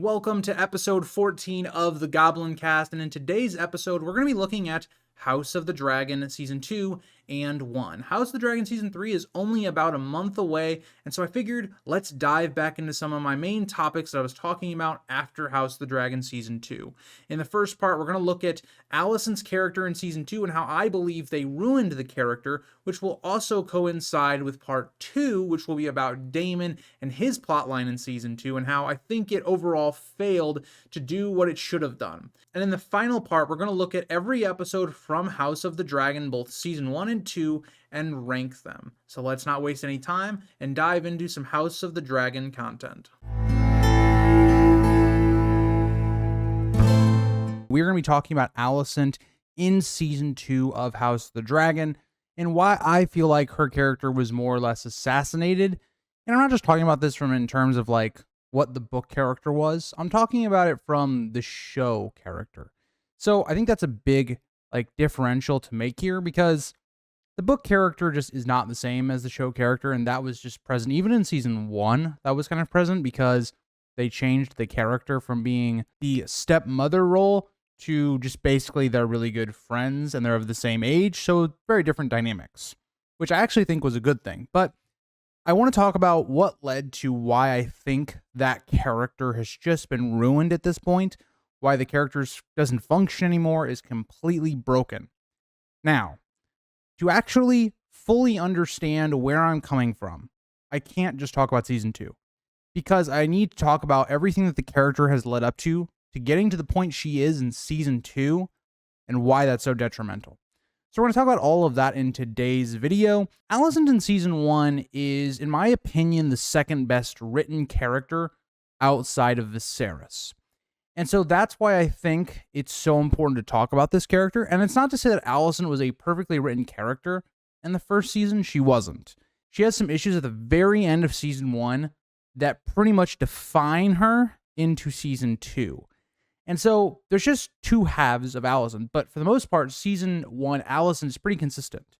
Welcome to episode 14 of the Goblin Cast, and in today's episode, we're going to be looking at House of the Dragon Season 2 and 1. House of the Dragon Season 3 is only about a month away, and so I figured let's dive back into some of my main topics that I was talking about after House of the Dragon Season 2. In the first part, we're going to look at Alicent's character in Season 2 and how I believe they ruined the character, which will also coincide with part 2, which will be about Daemon and his plotline in Season 2 and how I think it overall failed to do what it should have done. And in the final part, we're going to look at every episode from House of the Dragon, both Season 1 and 2, and rank them. So let's not waste any time and dive into some House of the Dragon content. We're going to be talking about Alicent in Season 2 of House of the Dragon and why I feel like her character was more or less assassinated. And I'm not just talking about this from in terms of like what the book character was. I'm talking about it from the show character. So I think that's a big differential to make here because the book character just is not the same as the show character, and that was just present even in Season 1. That was kind of present because they changed the character from being the stepmother role to just basically they're really good friends and they're of the same age, so very different dynamics, which I actually think was a good thing. But I want to talk about what led to why I think that character has just been ruined at this point, why the character doesn't function anymore, is completely broken. Now, to actually fully understand where I'm coming from, I can't just talk about Season 2, because I need to talk about everything that the character has led up to getting to the point she is in Season 2 and why that's so detrimental. So we're going to talk about all of that in today's video. Alicent in Season 1 is, in my opinion, the second best written character outside of Viserys. And so that's why I think it's so important to talk about this character. And it's not to say that Alicent was a perfectly written character in the first season. She wasn't. She has some issues at the very end of Season 1 that pretty much define her into Season 2. And so there's just two halves of Alicent, but for the most part, Season 1 Alicent is pretty consistent.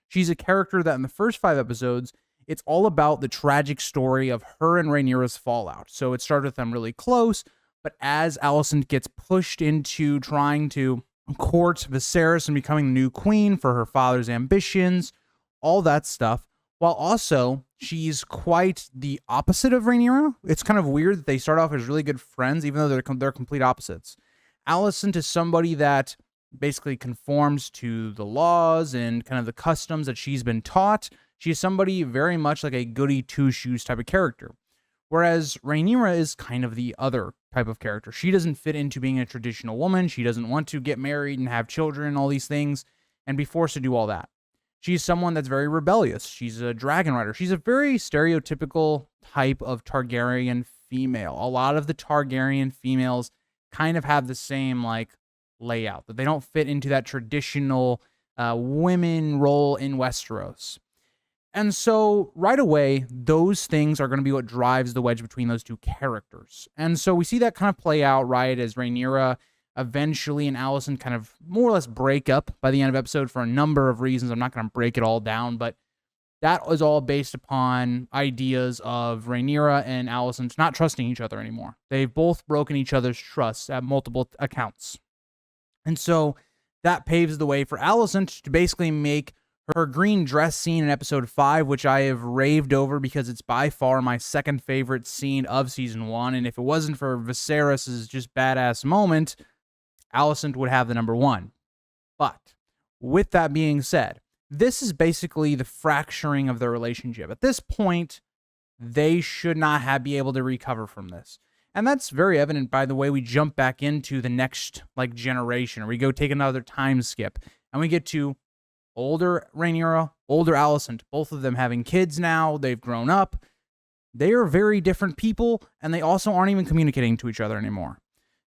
She's a character that in the first 5 episodes, it's all about the tragic story of her and Rhaenyra's fallout. So it started with them really close, but as Alicent gets pushed into trying to court Viserys and becoming the new queen for her father's ambitions, all that stuff, while also she's quite the opposite of Rhaenyra. It's kind of weird that they start off as really good friends, even though they're complete opposites. Alicent is somebody that basically conforms to the laws and kind of the customs that she's been taught. She's somebody very much like a goody two-shoes type of character. Whereas Rhaenyra is kind of the other type of character. She doesn't fit into being a traditional woman. She doesn't want to get married and have children and all these things and be forced to do all that. She's someone that's very rebellious. She's a dragon rider. She's a very stereotypical type of Targaryen female. A lot of the Targaryen females kind of have the same layout, that they don't fit into that traditional women role in Westeros. And so right away, those things are going to be what drives the wedge between those two characters. And so we see that kind of play out, right, as Rhaenyra eventually and Alicent kind of more or less break up by the end of episode for a number of reasons. I'm not going to break it all down, but that was all based upon ideas of Rhaenyra and Alicent not trusting each other anymore. They've both broken each other's trust at multiple accounts. And so that paves the way for Alicent to basically make her green dress scene in episode 5, which I have raved over because it's by far my second favorite scene of Season 1. And if it wasn't for Viserys' just badass moment, Alicent would have the number 1. But with that being said, this is basically the fracturing of their relationship. At this point, they should not be able to recover from this. And that's very evident by the way we jump back into the next generation, or we go take another time skip, and we get to older Rhaenyra, older Alicent, both of them having kids now. They've grown up. They are very different people, and they also aren't even communicating to each other anymore.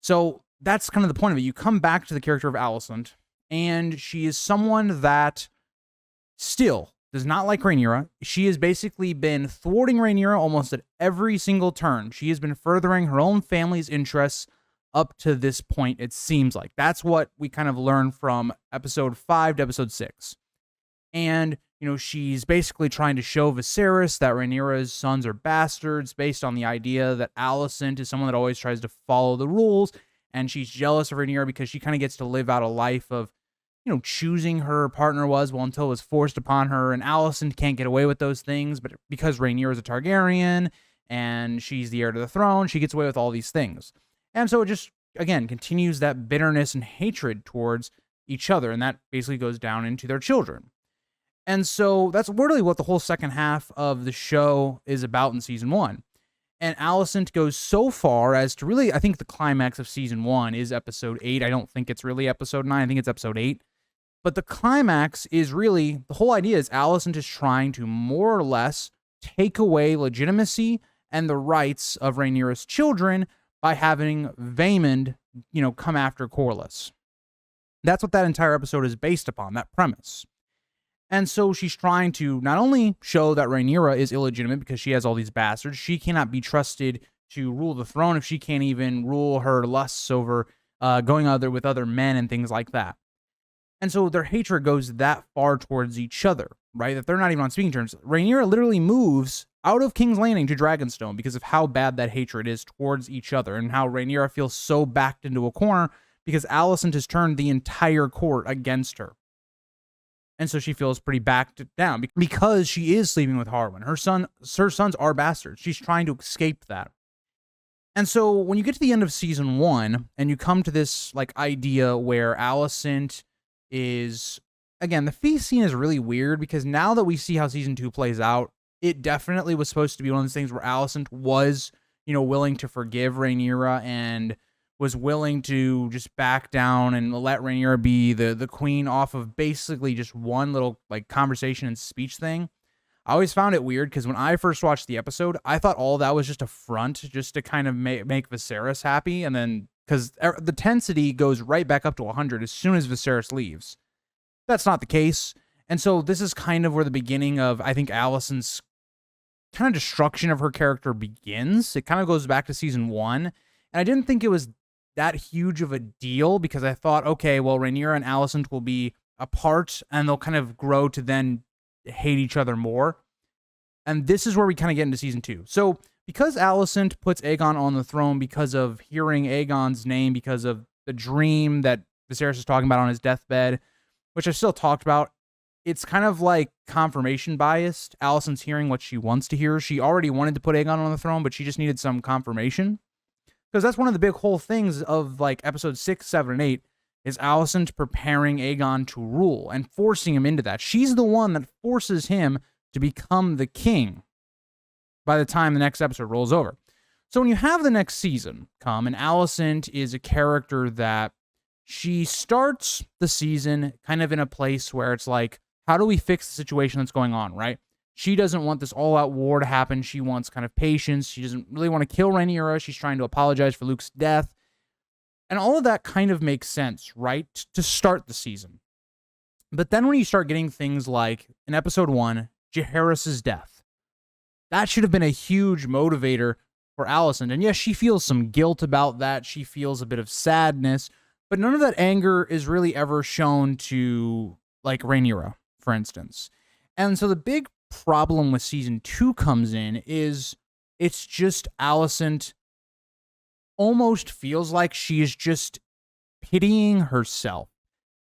So that's kind of the point of it. You come back to the character of Alicent, and she is someone that still does not like Rhaenyra. She has basically been thwarting Rhaenyra almost at every single turn. She has been furthering her own family's interests up to this point, it seems like. That's what we kind of learn from episode 5 to episode 6. And, she's basically trying to show Viserys that Rhaenyra's sons are bastards based on the idea that Alicent is someone that always tries to follow the rules. And she's jealous of Rhaenyra because she kind of gets to live out a life of, choosing her partner until it was forced upon her. And Alicent can't get away with those things, but because Rhaenyra is a Targaryen and she's the heir to the throne, she gets away with all these things. And so it just, again, continues that bitterness and hatred towards each other. And that basically goes down into their children. And so that's really what the whole second half of the show is about in season 1. And Alicent goes so far as to really, I think the climax of season 1 is episode 8. I don't think it's really episode 9. I think it's episode 8. But the climax is really, the whole idea is Alicent is trying to more or less take away legitimacy and the rights of Rhaenyra's children by having Vaemond, come after Corlys. That's what that entire episode is based upon, that premise. And so she's trying to not only show that Rhaenyra is illegitimate because she has all these bastards, she cannot be trusted to rule the throne if she can't even rule her lusts over going with other men and things like that. And so their hatred goes that far towards each other, right? That they're not even on speaking terms. Rhaenyra literally moves out of King's Landing to Dragonstone because of how bad that hatred is towards each other and how Rhaenyra feels so backed into a corner because Alicent has turned the entire court against her. And so she feels pretty backed down because she is sleeping with Harwin. Her sons are bastards. She's trying to escape that. And so when you get to the end of season 1 and you come to this idea where Alicent is, again, the feast scene is really weird because now that we see how season 2 plays out, it definitely was supposed to be one of those things where Alicent was, willing to forgive Rhaenyra and was willing to just back down and let Rhaenyra be the queen off of basically just one little conversation and speech thing. I always found it weird because when I first watched the episode, I thought all that was just a front just to kind of make Viserys happy. And then because the tensity goes right back up to 100 as soon as Viserys leaves. That's not the case. And so this is kind of where the beginning of, I think, Alicent's kind of destruction of her character begins. It kind of goes back to season 1. And I didn't think it was that huge of a deal because I thought, okay, well, Rhaenyra and Alicent will be apart and they'll kind of grow to then hate each other more. And this is where we kind of get into season 2. So because Alicent puts Aegon on the throne because of hearing Aegon's name, because of the dream that Viserys is talking about on his deathbed, which I've still talked about, it's kind of like confirmation biased. Alicent's hearing what she wants to hear. She already wanted to put Aegon on the throne, but she just needed some confirmation. Because that's one of the big whole things of episodes 6, 7, and 8 is Alicent preparing Aegon to rule and forcing him into that. She's the one that forces him to become the king by the time the next episode rolls over. So when you have the next season come, and Alicent is a character that she starts the season kind of in a place where it's how do we fix the situation that's going on, right? She doesn't want this all-out war to happen. She wants kind of patience. She doesn't really want to kill Rhaenyra. She's trying to apologize for Luke's death. And all of that kind of makes sense, right, to start the season. But then when you start getting things like, in episode 1, Jaehaerys' death, that should have been a huge motivator for Alicent. And yes, she feels some guilt about that. She feels a bit of sadness. But none of that anger is really ever shown to, Rhaenyra, for instance. And so the big problem with season 2 comes in is it's just Alicent almost feels like she is just pitying herself.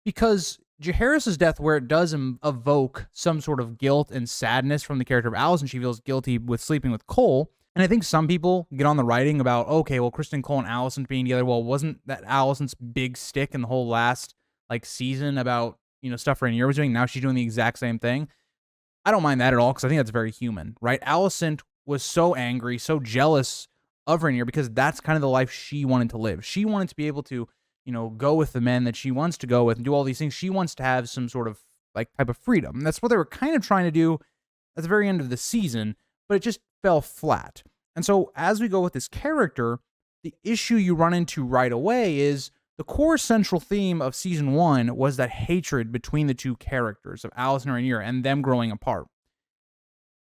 Because Jaehaerys' death, where it does evoke some sort of guilt and sadness from the character of Alicent, she feels guilty with sleeping with Cole. And I think some people get on the writing about, okay, well, Criston Cole and Alicent being together, well, wasn't that Alicent's big stick in the whole last season about, stuff Rhaenyra was doing? Now she's doing the exact same thing. I don't mind that at all because I think that's very human, right? Alicent was so angry, so jealous of Rhaenyra because that's kind of the life she wanted to live. She wanted to be able to, go with the men that she wants to go with and do all these things. She wants to have some sort of type of freedom. And that's what they were kind of trying to do at the very end of the season, but it just fell flat. And so as we go with this character, the issue you run into right away is the core central theme of season 1 was that hatred between the two characters of Alicent and Rhaenyra and them growing apart.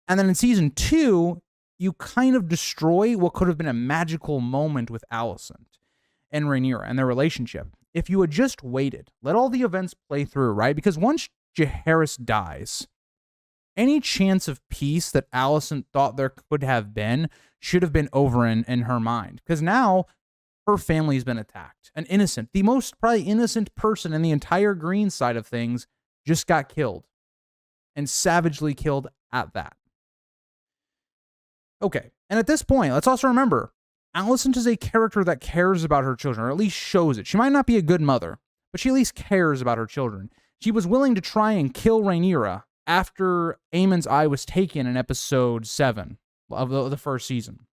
And then in season 2, you kind of destroy what could have been a magical moment with Alicent and Rhaenyra and their relationship. If you had just waited, let all the events play through, right? Because once Jaehaerys dies, any chance of peace that Alicent thought there could have been should have been over in her mind. Because now her family's been attacked. An innocent, the most probably innocent person in the entire green side of things just got killed. And savagely killed at that. Okay, and at this point, let's also remember, Alicent is a character that cares about her children, or at least shows it. She might not be a good mother, but she at least cares about her children. She was willing to try and kill Rhaenyra after Aemon's eye was taken in episode 7 of the first season.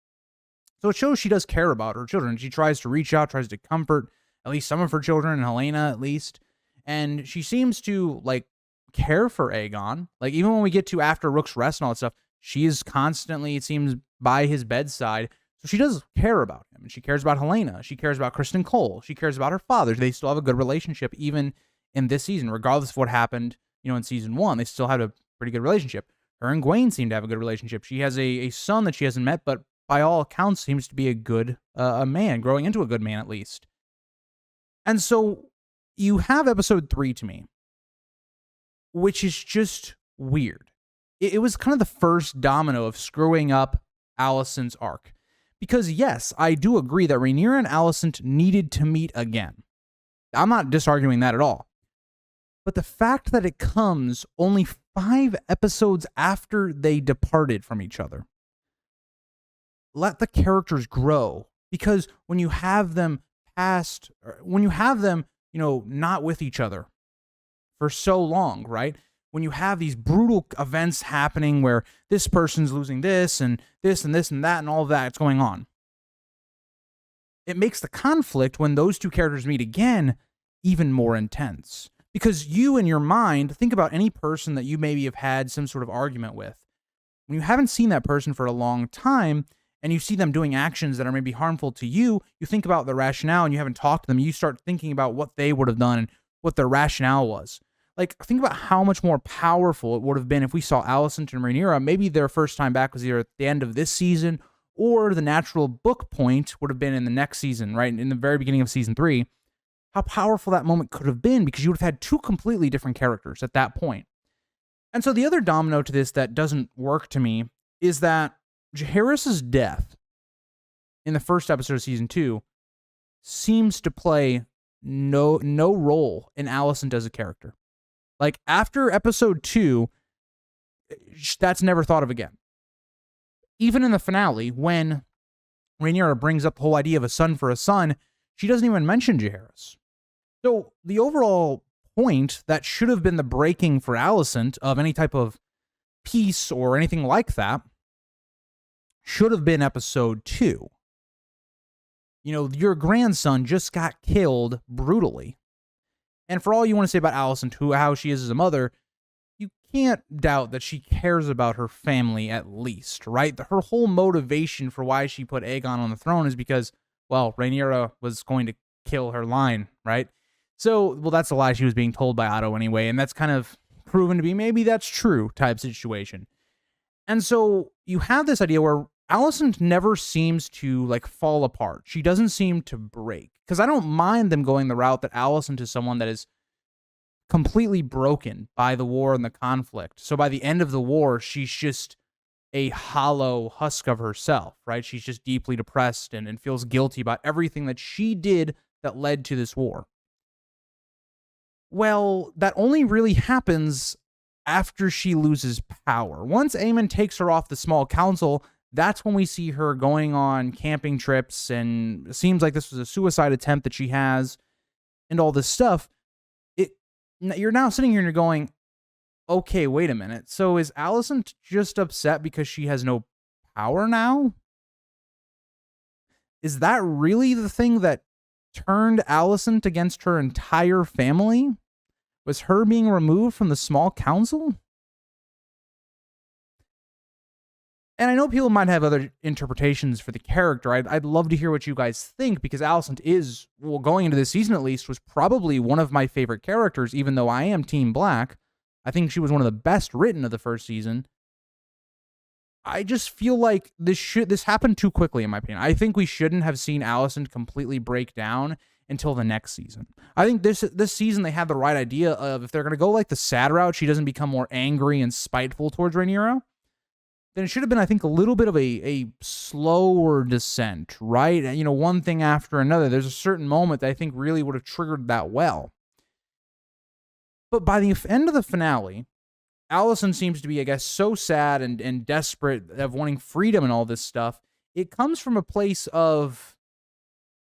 So it shows she does care about her children. She tries to reach out, tries to comfort at least some of her children, and Helaena at least. And she seems to, like, care for Aegon. Like, even when we get to after Rook's Rest and all that stuff, she is constantly, it seems, by his bedside. So she does care about him. And she cares about Helaena. She cares about Kristen Cole. She cares about her father. They still have a good relationship, even in this season, regardless of what happened, in season 1. They still had a pretty good relationship. Her and Gwaine seem to have a good relationship. She has a son that she hasn't met, but by all accounts seems to be a good a man, growing into a good man at least. And so you have episode 3 to me, which is just weird. It was kind of the first domino of screwing up Alicent's arc. Because yes, I do agree that Rhaenyra and Alicent needed to meet again. I'm not disarguing that at all. But the fact that it comes only 5 episodes after they departed from each other. Let the characters grow. Because when you have them not with each other for so long, right? When you have these brutal events happening where this person's losing this and this and this and that and all of that's going on, it makes the conflict when those two characters meet again even more intense. Because you, in your mind, think about any person that you maybe have had some sort of argument with. When you haven't seen that person for a long time and you see them doing actions that are maybe harmful to you, you think about the rationale and you haven't talked to them. You start thinking about what they would have done and what their rationale was. Like, think about how much more powerful it would have been if we saw Alicent and Rhaenyra. Maybe their first time back was either at the end of this season or the natural book point would have been in the next season, right? In the very beginning of season 3. How powerful that moment could have been, because you would have had 2 completely different characters at that point. And so the other domino to this that doesn't work to me is that Jaehaerys' death in the first episode of season 2 seems to play no role in Alicent as a character. Like, after episode 2, that's never thought of again. Even in the finale, when Rhaenyra brings up the whole idea of a son for a son, she doesn't even mention Jaehaerys. So the overall point that should have been the breaking for Alicent of any type of peace or anything like that should have been episode 2. Your grandson just got killed brutally. And for all you want to say about Alicent, how she is as a mother, you can't doubt that she cares about her family at least, right? Her whole motivation for why she put Aegon on the throne is because, well, Rhaenyra was going to kill her line, right? So, well, that's a lie she was being told by Otto anyway, and that's kind of proven to be maybe that's true type situation. And so you have this idea where Alicent never seems to, like, fall apart. She doesn't seem to break. Because I don't mind them going the route that Alicent is someone that is completely broken by the war and the conflict. So by the end of the war, she's just a hollow husk of herself, right? She's just deeply depressed and feels guilty about everything that she did that led to this war. Well, that only really happens after she loses power. Once Aemon takes her off the small council, that's when we see her going on camping trips, and it seems like this was a suicide attempt that she has, and all this stuff. You're now sitting here and you're going, okay, wait a minute. So is Alicent just upset because she has no power now? Is that really the thing that turned Alicent against her entire family? Was her being removed from the small council? And I know people might have other interpretations for the character. I'd love to hear what you guys think, because Alicent is, well, going into this season at least, was probably one of my favorite characters, even though I am Team Black. I think she was one of the best written of the first season. I just feel like this happened too quickly, in my opinion. I think we shouldn't have seen Alicent completely break down until the next season. I think this season they had the right idea of, if they're going to go like the sad route, she doesn't become more angry and spiteful towards Rhaenyra, then it should have been, I think, a little bit of a slower descent, right? You know, one thing after another. There's a certain moment that I think really would have triggered that well. But by the end of the finale, Alicent seems to be, I guess, so sad and desperate of wanting freedom and all this stuff. It comes from a place of,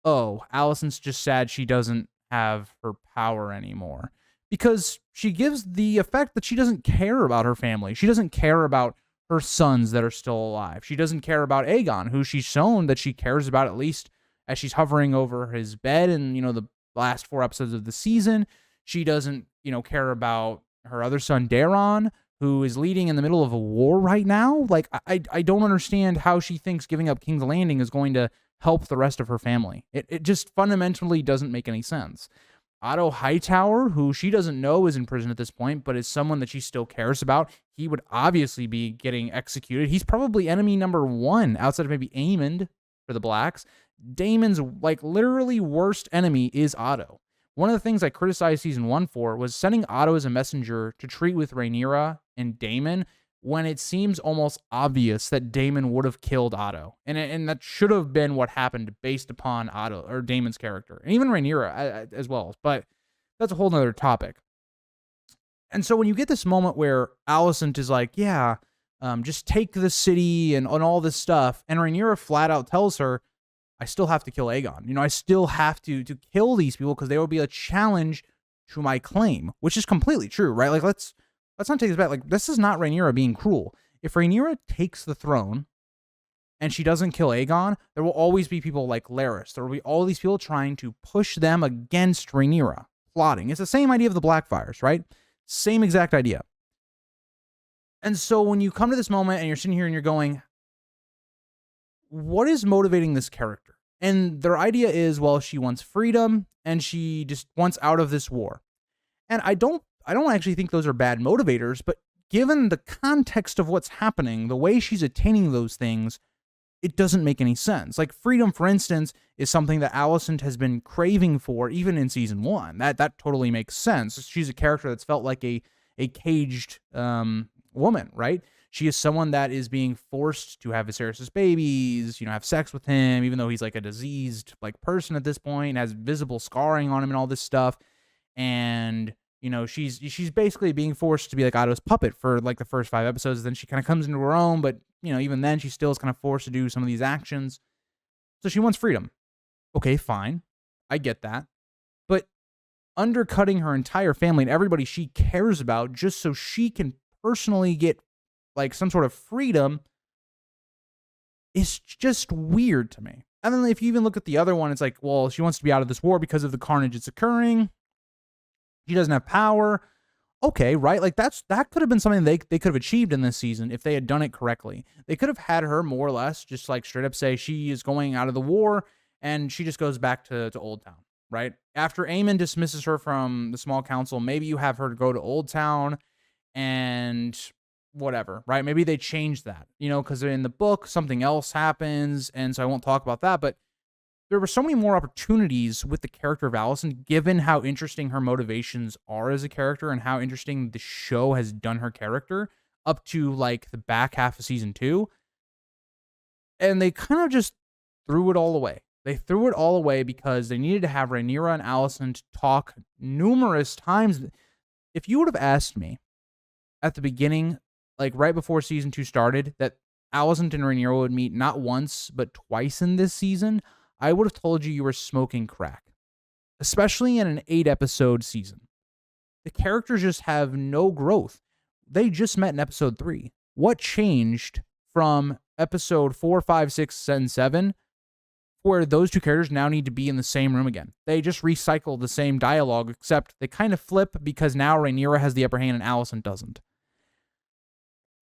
oh, Alicent's just sad she doesn't have her power anymore. Because she gives the effect that she doesn't care about her family. She doesn't care about her sons that are still alive. She doesn't care about Aegon, who she's shown that she cares about, at least as she's hovering over his bed in, you know, the last 4 episodes of the season. She doesn't, you know, care about her other son, Daemon, who is leading in the middle of a war right now. Like, I don't understand how she thinks giving up King's Landing is going to help the rest of her family. It just fundamentally doesn't make any sense. Otto Hightower, who she doesn't know is in prison at this point, but is someone that she still cares about, he would obviously be getting executed. He's probably enemy number 1, outside of maybe Aemond for the Blacks. Daemon's, like, literally worst enemy is Otto. One of the things I criticized season 1 for was sending Otto as a messenger to treat with Rhaenyra and Daemon, when it seems almost obvious that Daemon would have killed Otto. And that should have been what happened based upon Otto, or Daemon's character, and even Rhaenyra as well. But that's a whole nother topic. And so when you get this moment where Alicent is like, yeah, just take the city and all this stuff, and Rhaenyra flat out tells her, I still have to kill Aegon. You know, I still have to kill these people because they will be a challenge to my claim, which is completely true, right? Like, let's not take this back. Like, this is not Rhaenyra being cruel. If Rhaenyra takes the throne and she doesn't kill Aegon, there will always be people like Larys. There will be all these people trying to push them against Rhaenyra, plotting. It's the same idea of the Blackfires, right? Same exact idea. And so when you come to this moment and you're sitting here and you're going, what is motivating this character? And their idea is, well, she wants freedom and she just wants out of this war. And I don't actually think those are bad motivators, but given the context of what's happening, the way she's attaining those things, it doesn't make any sense. Like, freedom, for instance, is something that Alicent has been craving for even in season 1. That totally makes sense. She's a character that's felt like a caged woman, right? She is someone that is being forced to have Viserys' babies, you know, have sex with him, even though he's like a diseased like person at this point, has visible scarring on him and all this stuff. And, you know, she's basically being forced to be like Otto's puppet for like the first 5 episodes. Then she kind of comes into her own, but, you know, even then she still is kind of forced to do some of these actions. So she wants freedom. Okay, fine. I get that. But undercutting her entire family and everybody she cares about just so she can personally get like some sort of freedom is just weird to me. And then if you even look at the other one, it's like, well, she wants to be out of this war because of the carnage that's occurring. She doesn't have power. Okay, right? Like, that could have been something they could have achieved in this season if they had done it correctly. They could have had her more or less just like straight up say she is going out of the war and she just goes back to Old Town, right? After Aemon dismisses her from the small council, maybe you have her go to Old Town and whatever, right? Maybe they change that, you know, because in the book something else happens, and so I won't talk about that. But there were so many more opportunities with the character of Alicent, given how interesting her motivations are as a character and how interesting the show has done her character up to like the back half of season 2. And they kind of just threw it all away. They threw it all away because they needed to have Rhaenyra and Alicent talk numerous times. If you would have asked me at the beginning, like right before season 2 started, that Alicent and Rhaenyra would meet not once, but twice in this season, I would have told you were smoking crack, especially in an 8-episode season. The characters just have no growth. They just met in episode 3. What changed from episode 4, 5, 6, and 7, where those two characters now need to be in the same room again? They just recycle the same dialogue, except they kind of flip because now Rhaenyra has the upper hand and Alicent doesn't.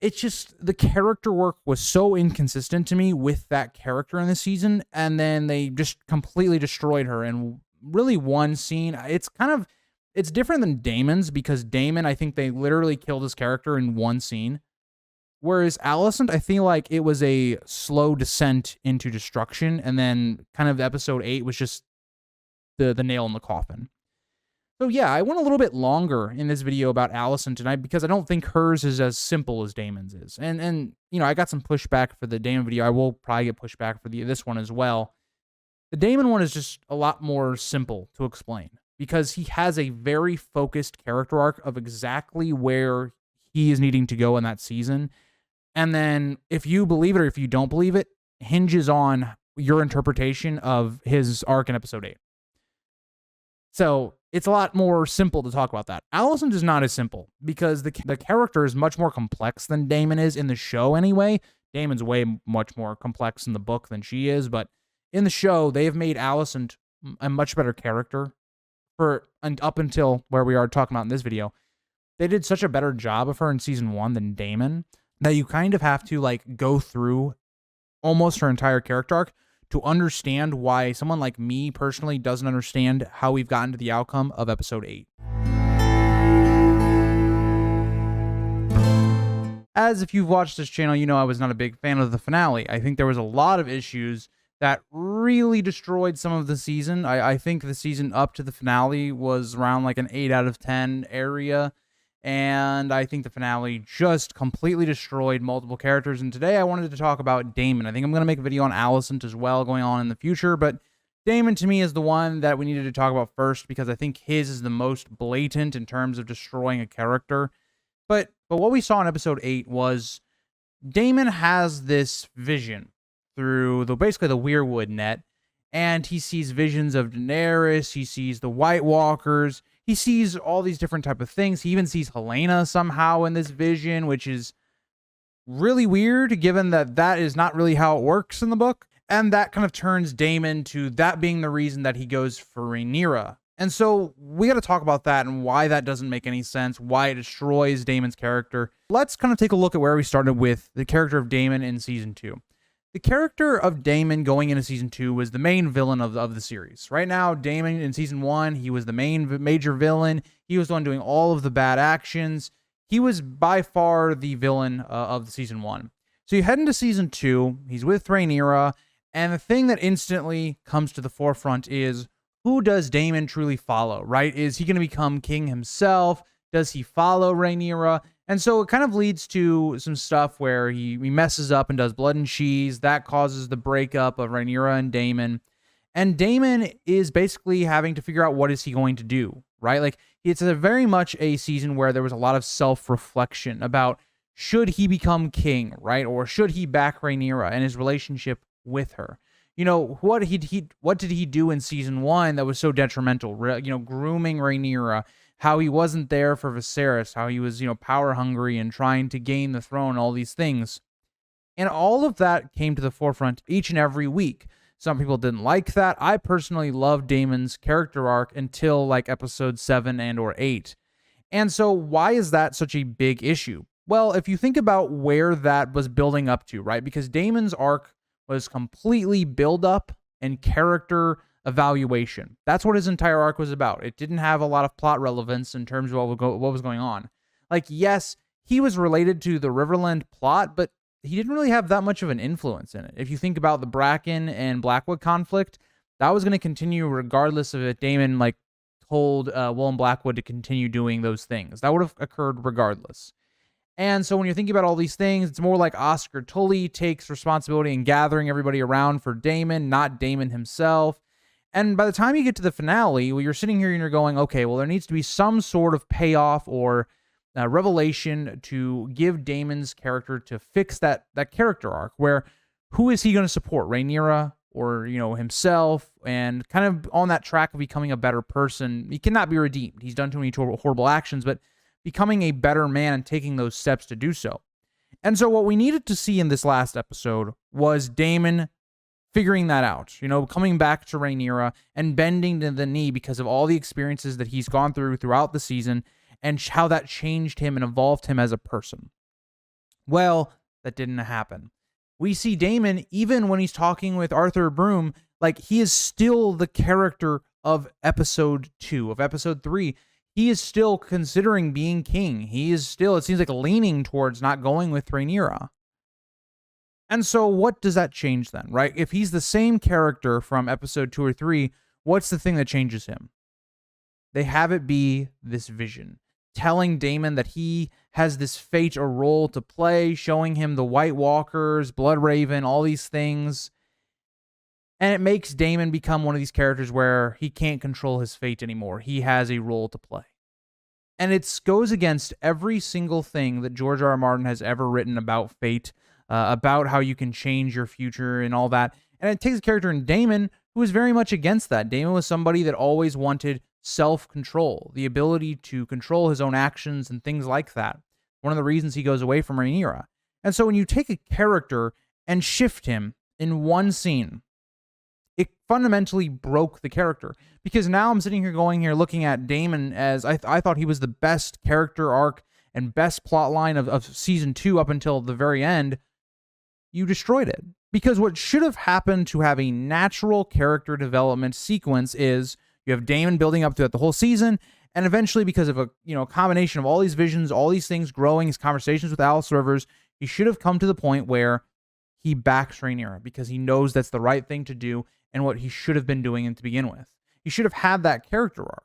It's just, the character work was so inconsistent to me with that character in this season, and then they just completely destroyed her in really one scene. It's different than Daemon's, because Daemon, I think they literally killed his character in one scene, whereas Alicent, I feel like it was a slow descent into destruction, and then kind of episode 8 was just the nail in the coffin. So yeah, I went a little bit longer in this video about Alicent tonight because I don't think hers is as simple as Daemon's is. And I got some pushback for the Daemon video. I will probably get pushback for this one as well. The Daemon one is just a lot more simple to explain because he has a very focused character arc of exactly where he is needing to go in that season. And then if you believe it or if you don't believe it, hinges on your interpretation of his arc in episode 8. So it's a lot more simple to talk about that. Alicent is not as simple because the character is much more complex than Daemon is in the show anyway. Daemon's way much more complex in the book than she is, but in the show, they have made Alicent a much better character and up until where we are talking about in this video. They did such a better job of her in season 1 than Daemon that you kind of have to like go through almost her entire character arc to understand why someone like me personally doesn't understand how we've gotten to the outcome of episode 8. As if you've watched this channel, you know I was not a big fan of the finale. I think there was a lot of issues that really destroyed some of the season. I think the season up to the finale was around like an 8 out of 10 area. And I think the finale just completely destroyed multiple characters. And today I wanted to talk about Daemon. I think I'm going to make a video on Alicent as well going on in the future. But Daemon to me is the one that we needed to talk about first because I think his is the most blatant in terms of destroying a character. But what we saw in episode 8 was Daemon has this vision through basically the Weirwood net. And he sees visions of Daenerys. He sees the White Walkers. He sees all these different type of things. He even sees Helena somehow in this vision, which is really weird given that that is not really how it works in the book. And that kind of turns Daemon to that being the reason that he goes for Rhaenyra. And so we got to talk about that and why that doesn't make any sense, why it destroys Daemon's character. Let's kind of take a look at where we started with the character of Daemon in season 2. The character of Daemon going into season 2 was the main villain of the series. Right now, Daemon in season 1, he was the major villain. He was the one doing all of the bad actions. He was by far the villain of the season 1. So you head into season 2, he's with Rhaenyra, and the thing that instantly comes to the forefront is, who does Daemon truly follow, right? Is he going to become king himself? Does he follow Rhaenyra? And so it kind of leads to some stuff where he messes up and does blood and cheese. That causes the breakup of Rhaenyra and Daemon. And Daemon is basically having to figure out what is he going to do, right? Like, it's very much a season where there was a lot of self-reflection about should he become king, right? Or should he back Rhaenyra and his relationship with her? You know, what did he do in season 1 that was so detrimental? Grooming Rhaenyra, how he wasn't there for Viserys, how he was, power hungry and trying to gain the throne, all these things. And all of that came to the forefront each and every week. Some people didn't like that. I personally loved Daemon's character arc until like episode 7 and or 8. And so why is that such a big issue? Well, if you think about where that was building up to, right? Because Daemon's arc was completely build up and character evaluation. That's what his entire arc was about. It didn't have a lot of plot relevance in terms of what was going on. Like, yes, he was related to the Riverland plot, but he didn't really have that much of an influence in it. If you think about the Bracken and Blackwood conflict, that was going to continue regardless of if Daemon told Willem Blackwood to continue doing those things. That would have occurred regardless. And so when you're thinking about all these things, it's more like Oscar Tully takes responsibility in gathering everybody around for Daemon, not Daemon himself. And by the time you get to the finale, well, you're sitting here and you're going, okay, well, there needs to be some sort of payoff or revelation to give Daemon's character to fix that character arc, where who is he going to support, Rhaenyra or, himself, and kind of on that track of becoming a better person. He cannot be redeemed. He's done too many horrible actions, but becoming a better man and taking those steps to do so. And so what we needed to see in this last episode was Daemon figuring that out, coming back to Rhaenyra and bending to the knee because of all the experiences that he's gone throughout the season and how that changed him and evolved him as a person. Well, that didn't happen. We see Daemon, even when he's talking with Arthur Broom, he is still the character of episode 2, of episode 3. He is still considering being king. He is still, it seems like, leaning towards not going with Rhaenyra. And so what does that change then, right? If he's the same character from episode 2 or 3, What's the thing that changes him? They have it be this vision, telling Daemon that he has this fate or role to play, showing him the White Walkers, Blood Raven, all these things. And it makes Daemon become one of these characters where he can't control his fate anymore. He has a role to play. And it goes against every single thing that George R. R. Martin has ever written about fate, about how you can change your future and all that. And it takes a character in Daemon who is very much against that. Daemon was somebody that always wanted self-control, the ability to control his own actions and things like that. One of the reasons he goes away from Rhaenyra. And so when you take a character and shift him in one scene, it fundamentally broke the character, because now I'm sitting here looking at Daemon as I thought he was the best character arc and best plot line of season 2 up until the very end. You destroyed it, because what should have happened to have a natural character development sequence is you have Daemon building up throughout the whole season, and eventually, because of a combination of all these visions, all these things growing, his conversations with Alice Rivers, he should have come to the point where he backs Rhaenyra because he knows that's the right thing to do and what he should have been doing to begin with. He should have had that character arc.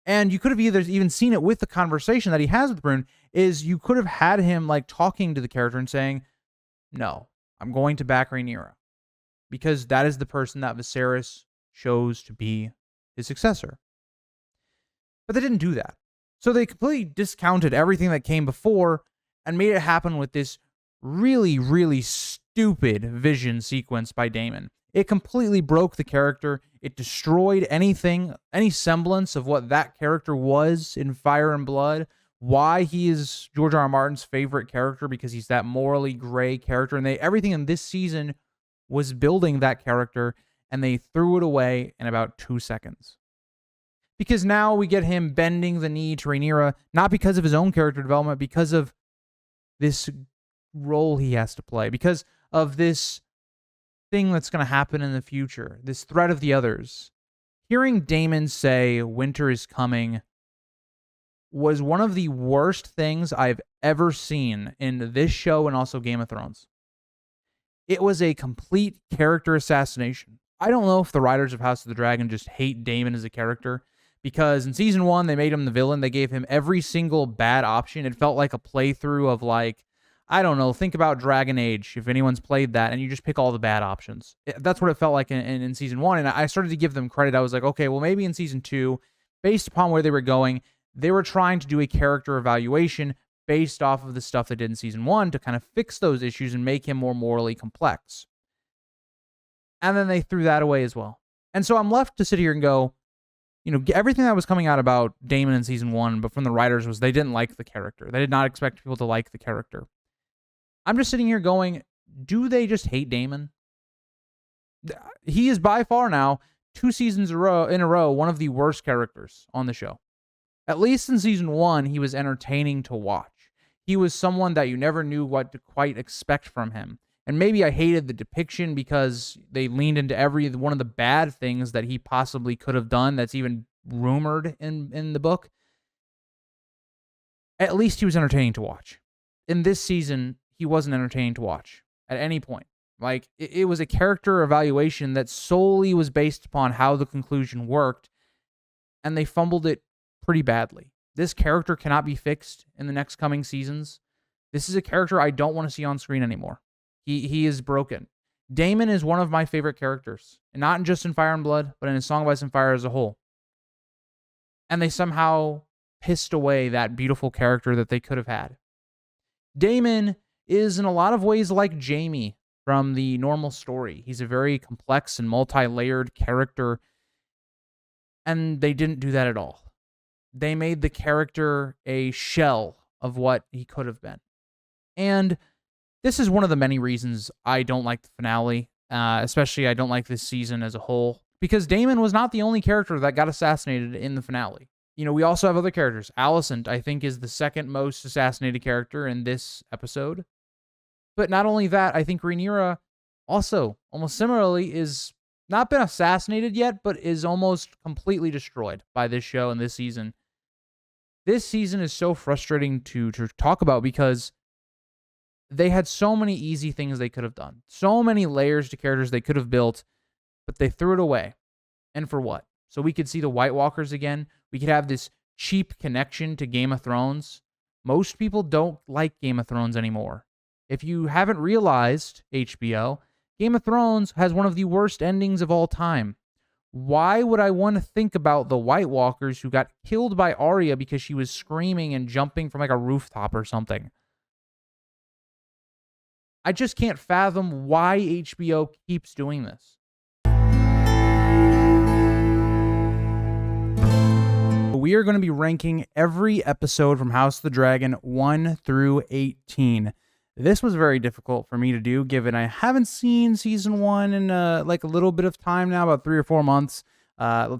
And you could have even seen it with the conversation that he has with Brune, is you could have had him like talking to the character and saying, no, I'm going to back Rhaenyra, because that is the person that Viserys chose to be his successor. But they didn't do that. So they completely discounted everything that came before and made it happen with this really, really stupid vision sequence by Daemon. It completely broke the character. It destroyed any semblance of what that character was in Fire and Blood, why he is George R. R. Martin's favorite character, because he's that morally gray character. And everything in this season was building that character, and they threw it away in about 2 seconds. Because now we get him bending the knee to Rhaenyra, not because of his own character development, because of this role he has to play, because of this thing that's going to happen in the future, this threat of the others. Hearing Daemon say winter is coming was one of the worst things I've ever seen in this show and also Game of Thrones. It was a complete character assassination. I don't know if the writers of House of the Dragon just hate Daemon as a character, because in season 1, they made him the villain. They gave him every single bad option. It felt like a playthrough of, like, I don't know, think about Dragon Age, if anyone's played that, and you just pick all the bad options. That's what it felt like in season 1, and I started to give them credit. I was like, okay, well, maybe in season 2, based upon where they were going, they were trying to do a character evaluation based off of the stuff they did in season 1 to kind of fix those issues and make him more morally complex. And then they threw that away as well. And so I'm left to sit here and go, everything that was coming out about Daemon in season 1, but from the writers, was they didn't like the character. They did not expect people to like the character. I'm just sitting here going, do they just hate Daemon? He is by far now, 2 seasons in a row, one of the worst characters on the show. At least in season 1, he was entertaining to watch. He was someone that you never knew what to quite expect from him. And maybe I hated the depiction because they leaned into every one of the bad things that he possibly could have done that's even rumored in the book. At least he was entertaining to watch. In this season, he wasn't entertaining to watch at any point. Like, it was a character evaluation that solely was based upon how the conclusion worked, and they fumbled it pretty badly. This character cannot be fixed in the next coming seasons. This is a character I don't want to see on screen anymore. He is broken. Daemon is one of my favorite characters, and not just in Fire and Blood, but in A Song of Ice and Fire as a whole. And they somehow pissed away that beautiful character that they could have had. Daemon is in a lot of ways like Jaime from the normal story. He's a very complex and multi-layered character, and they didn't do that at all. They made the character a shell of what he could have been. And this is one of the many reasons I don't like the finale, especially I don't like this season as a whole, because Daemon was not the only character that got assassinated in the finale. We also have other characters. Alicent, I think, is the second most assassinated character in this episode. But not only that, I think Rhaenyra also, almost similarly, is not been assassinated yet, but is almost completely destroyed by this show and this season. This season is so frustrating to talk about because they had so many easy things they could have done. So many layers to characters they could have built, but they threw it away. And for what? So we could see the White Walkers again. We could have this cheap connection to Game of Thrones. Most people don't like Game of Thrones anymore. If you haven't realized, HBO, Game of Thrones has one of the worst endings of all time. Why would I want to think about the White Walkers who got killed by Arya because she was screaming and jumping from like a rooftop or something? I just can't fathom why HBO keeps doing this. We are going to be ranking every episode from House of the Dragon 1 through 18. This was very difficult for me to do, given I haven't seen season 1 in like a little bit of time now, about 3 or 4 months,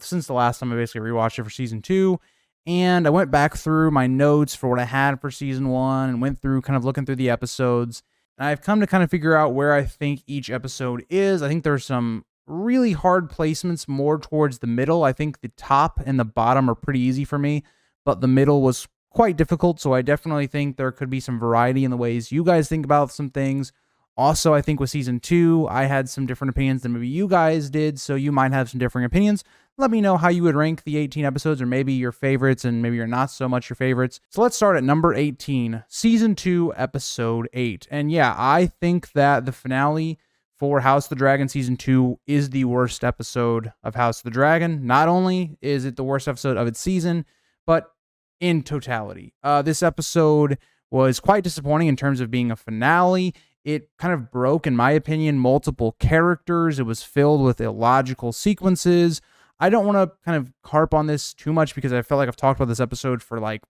since the last time I basically rewatched it for season 2. And I went back through my notes for what I had for season 1 and went through kind of looking through the episodes. And I've come to kind of figure out where I think each episode is. I think there's some really hard placements more towards the middle. I think the top and the bottom are pretty easy for me, but the middle was quite difficult. So I definitely think there could be some variety in the ways you guys think about some things. Also, I think with season 2, I had some different opinions than maybe you guys did. So you might have some differing opinions. Let me know how you would rank the 18 episodes, or maybe your favorites and maybe you're not so much your favorites. So let's start at number 18, season 2, episode 8. And yeah, I think that the finale for House of the Dragon season 2 is the worst episode of House of the Dragon. Not only is it the worst episode of its season, but in totality. This episode was quite disappointing in terms of being a finale. It kind of broke, in my opinion, multiple characters. It was filled with illogical sequences. I don't want to kind of harp on this too much because I felt like I've talked about this episode for like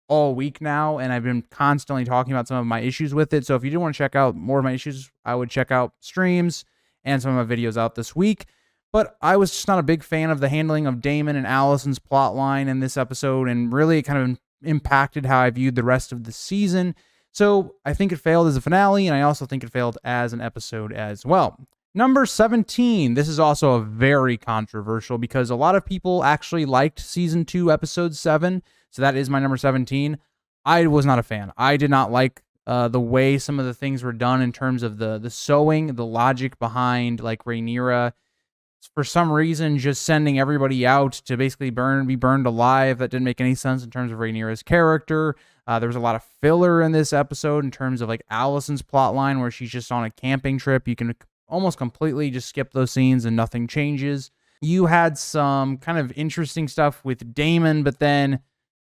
all week now, and I've been constantly talking about some of my issues with it. So if you do want to check out more of my issues, I would check out streams and some of my videos out this week. But I was just not a big fan of the handling of Daemon and Alicent's plotline in this episode, and really it kind of impacted how I viewed the rest of the season. So I think it failed as a finale, and I also think it failed as an episode as well. Number 17. This is also a very controversial because a lot of people actually liked season 2, episode 7. So that is my number 17. I was not a fan. I did not like the way some of the things were done in terms of the sewing, the logic behind like Rhaenyra, for some reason, just sending everybody out to basically be burned alive. That didn't make any sense in terms of Rhaenyra's character. There was a lot of filler in this episode in terms of like Alicent's plotline, where she's just on a camping trip. You can almost completely just skip those scenes and nothing changes. You had some kind of interesting stuff with Daemon, but then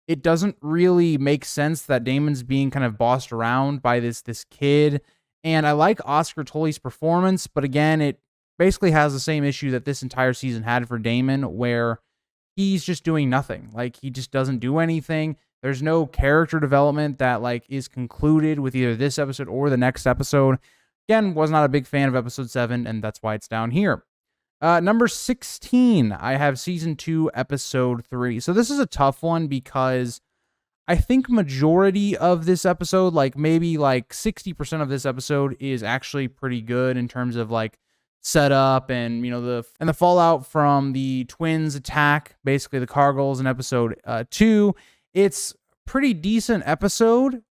it doesn't really make sense that Daemon's being kind of bossed around by this kid. And I like Oscar Tully's performance, but again, it basically has the same issue that this entire season had for Daemon, where he's just doing nothing. Like, he just doesn't do anything. There's no character development that like is concluded with either this episode or the next episode. Again, was not a big fan of episode 7, and that's why it's down here. Number 16, I have season 2, episode 3. So this is a tough one because I think majority of this episode, like maybe like 60% of this episode, is actually pretty good in terms of like setup and, you know, the fallout from the twins attack, basically the Cargylls in episode 2. It's pretty decent episode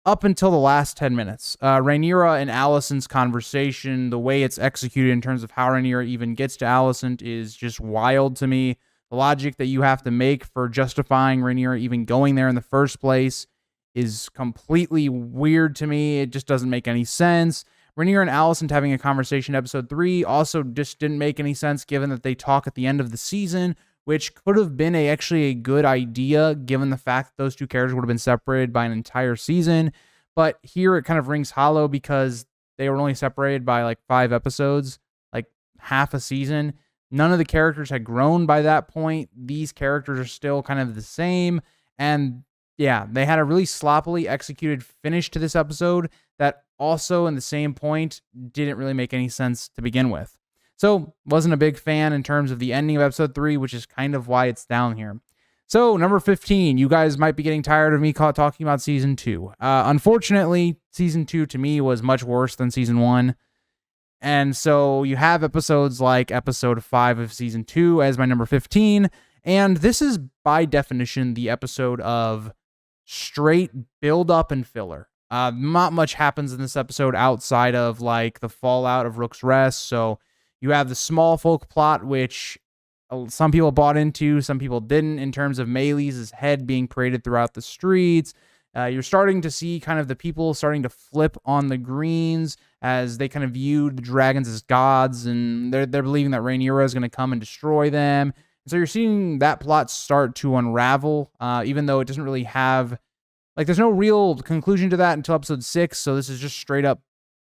up until the last 10 minutes. Rhaenyra and Alicent's conversation, the way it's executed in terms of how Rhaenyra even gets to Alicent, is just wild to me. The logic that you have to make for justifying Rhaenyra even going there in the first place is completely weird to me. It just doesn't make any sense. Rhaenyra and Alicent having a conversation in episode 3 also just didn't make any sense, given that they talk at the end of the season, which could have been actually a good idea given the fact that those two characters would have been separated by an entire season. But here it kind of rings hollow because they were only separated by like 5 episodes, like half a season. None of the characters had grown by that point. These characters are still kind of the same. And yeah, they had a really sloppily executed finish to this episode that also, in the same point, didn't really make any sense to begin with. So, wasn't a big fan in terms of the ending of episode 3, which is kind of why it's down here. So, number 15, you guys might be getting tired of me talking about season 2. Unfortunately, season 2 to me was much worse than season 1. And so you have episodes like episode 5 of season 2 as my number 15. And this is by definition the episode of straight build up and filler. Not much happens in this episode outside of like the fallout of Rook's Rest. So you have the small folk plot, which some people bought into, some people didn't, in terms of Melee's head being paraded throughout the streets. You're starting to see kind of the people starting to flip on the Greens as they kind of viewed the dragons as gods, and they're believing that Rhaenyra is going to come and destroy them. And so you're seeing that plot start to unravel, even though it doesn't really have, like, there's no real conclusion to that until episode 6. So this is just straight up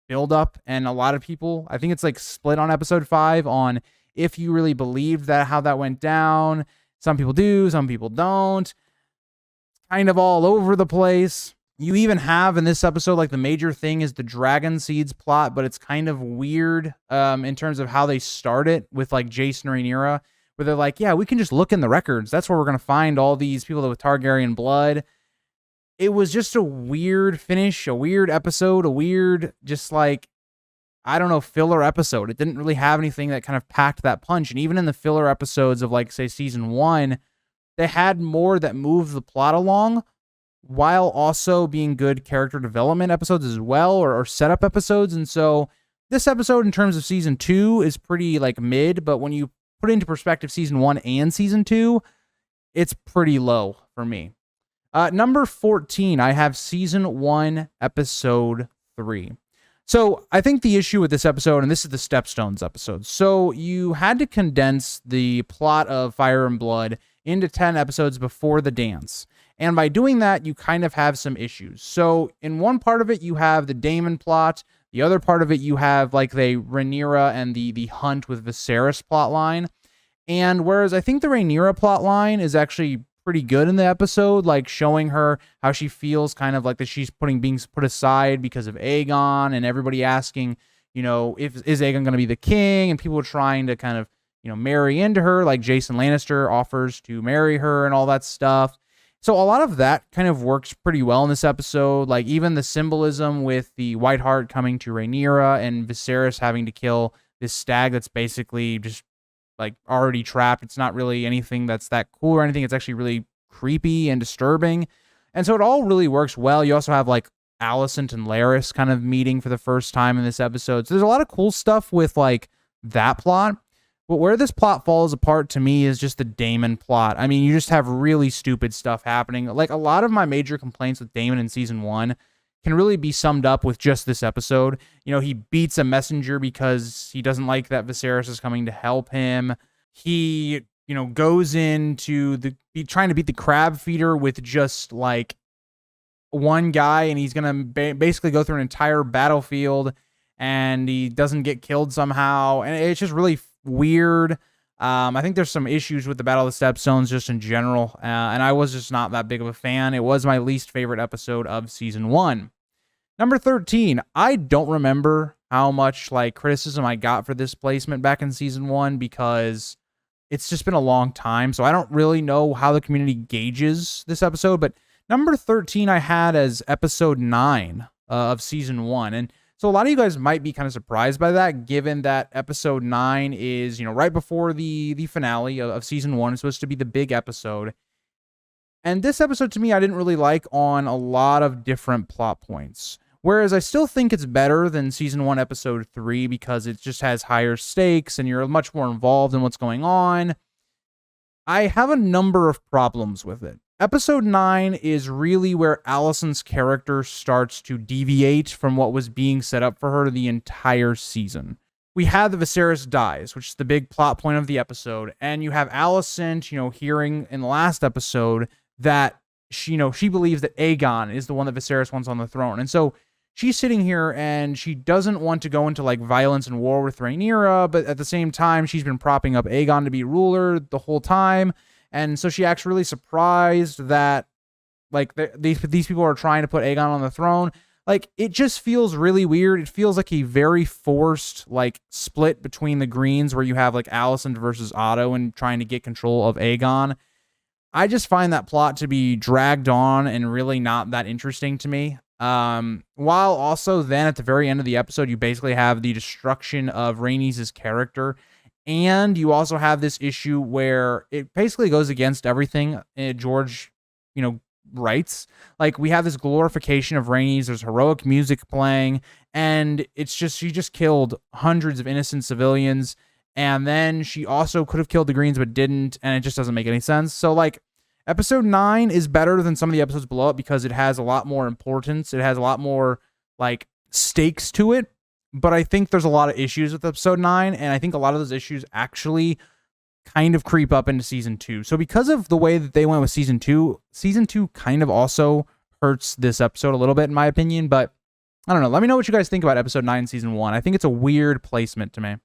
build up, and a lot of people, I think it's like split on episode 5 on if you really believed that how that went down. Some people do, some people don't. Kind of all over the place. You even have in this episode, like, the major thing is the Dragon Seeds plot, but it's kind of weird in terms of how they start it with, like, Jace and Rhaenyra, where they're like, yeah, we can just look in the records. That's where we're going to find all these people with Targaryen blood. It was just a weird finish, a weird episode, a weird, just like, I don't know, filler episode. It didn't really have anything that kind of packed that punch. And even in the filler episodes of, like, say, season 1, they had more that moved the plot along while also being good character development episodes as well, or setup episodes. And so this episode in terms of season 2 is pretty, like, mid, but when you put into perspective season 1 and season 2, it's pretty low for me. Number 14, I have season 1, episode 3. So I think the issue with this episode, and this is the Stepstones episode, so you had to condense the plot of Fire and Blood into 10 episodes before the dance. And by doing that, you kind of have some issues. So in one part of it, you have the Daemon plot. The other part of it, you have, like, the Rhaenyra and the hunt with Viserys plot line. And whereas I think the Rhaenyra plot line is actually pretty good in the episode, like showing her how she feels kind of like that she's being put aside because of Aegon, and everybody asking, you know, is Aegon going to be the king, and people trying to kind of, you know, marry into her, like Jason Lannister offers to marry her and all that stuff. So a lot of that kind of works pretty well in this episode. Like, even the symbolism with the White Hart coming to Rhaenyra and Viserys having to kill this stag that's basically just, like, already trapped. It's not really anything that's that cool or anything. It's actually really creepy and disturbing. And so it all really works well. You also have, like, Alicent and Larys kind of meeting for the first time in this episode. So there's a lot of cool stuff with, like, that plot. But where this plot falls apart to me is just the Daemon plot. I mean, you just have really stupid stuff happening. Like, a lot of my major complaints with Daemon in season 1 can really be summed up with just this episode. You know, he beats a messenger because he doesn't like that Viserys is coming to help him. He, you know, goes into trying to beat the crab feeder with just, like, one guy, and he's going to basically go through an entire battlefield, and he doesn't get killed somehow. And it's just really weird. I think there's some issues with the Battle of the Stepstones just in general, and I was just not that big of a fan. It was my least favorite episode of season 1. Number 13, I don't remember how much, like, criticism I got for this placement back in season 1 because it's just been a long time, so I don't really know how the community gauges this episode. But number 13 I had as episode 9 of season 1, and so a lot of you guys might be kind of surprised by that, given that episode 9 is, you know, right before the finale of season 1. It's supposed to be the big episode. And this episode, to me, I didn't really like on a lot of different plot points. Whereas I still think it's better than season 1, episode 3, because it just has higher stakes and you're much more involved in what's going on. I have a number of problems with it. Episode 9 is really where Alicent's character starts to deviate from what was being set up for her the entire season. We have the Viserys dies, which is the big plot point of the episode, and you have Alicent, you know, hearing in the last episode that she believes that Aegon is the one that Viserys wants on the throne. And so she's sitting here and she doesn't want to go into, like, violence and war with Rhaenyra, but at the same time, she's been propping up Aegon to be ruler the whole time. And so she acts really surprised that, like, these people are trying to put Aegon on the throne. Like, it just feels really weird. It feels like a very forced, like, split between the Greens, where you have, like, Alicent versus Otto and trying to get control of Aegon. I just find that plot to be dragged on and really not that interesting to me. While also then at the very end of the episode, you basically have the destruction of Rhaenys' character. And you also have this issue where it basically goes against everything George, you know, writes. Like, we have this glorification of Rhaenys. There's heroic music playing, and it's just, she just killed hundreds of innocent civilians. And then she also could have killed the Greens, but didn't. And it just doesn't make any sense. So, like, episode 9 is better than some of the episodes below it because it has a lot more importance. It has a lot more, like, stakes to it. But I think there's a lot of issues with episode 9. And I think a lot of those issues actually kind of creep up into season 2. So because of the way that they went with season 2 kind of also hurts this episode a little bit, in my opinion. But I don't know. Let me know what you guys think about episode 9, season 1. I think it's a weird placement to me.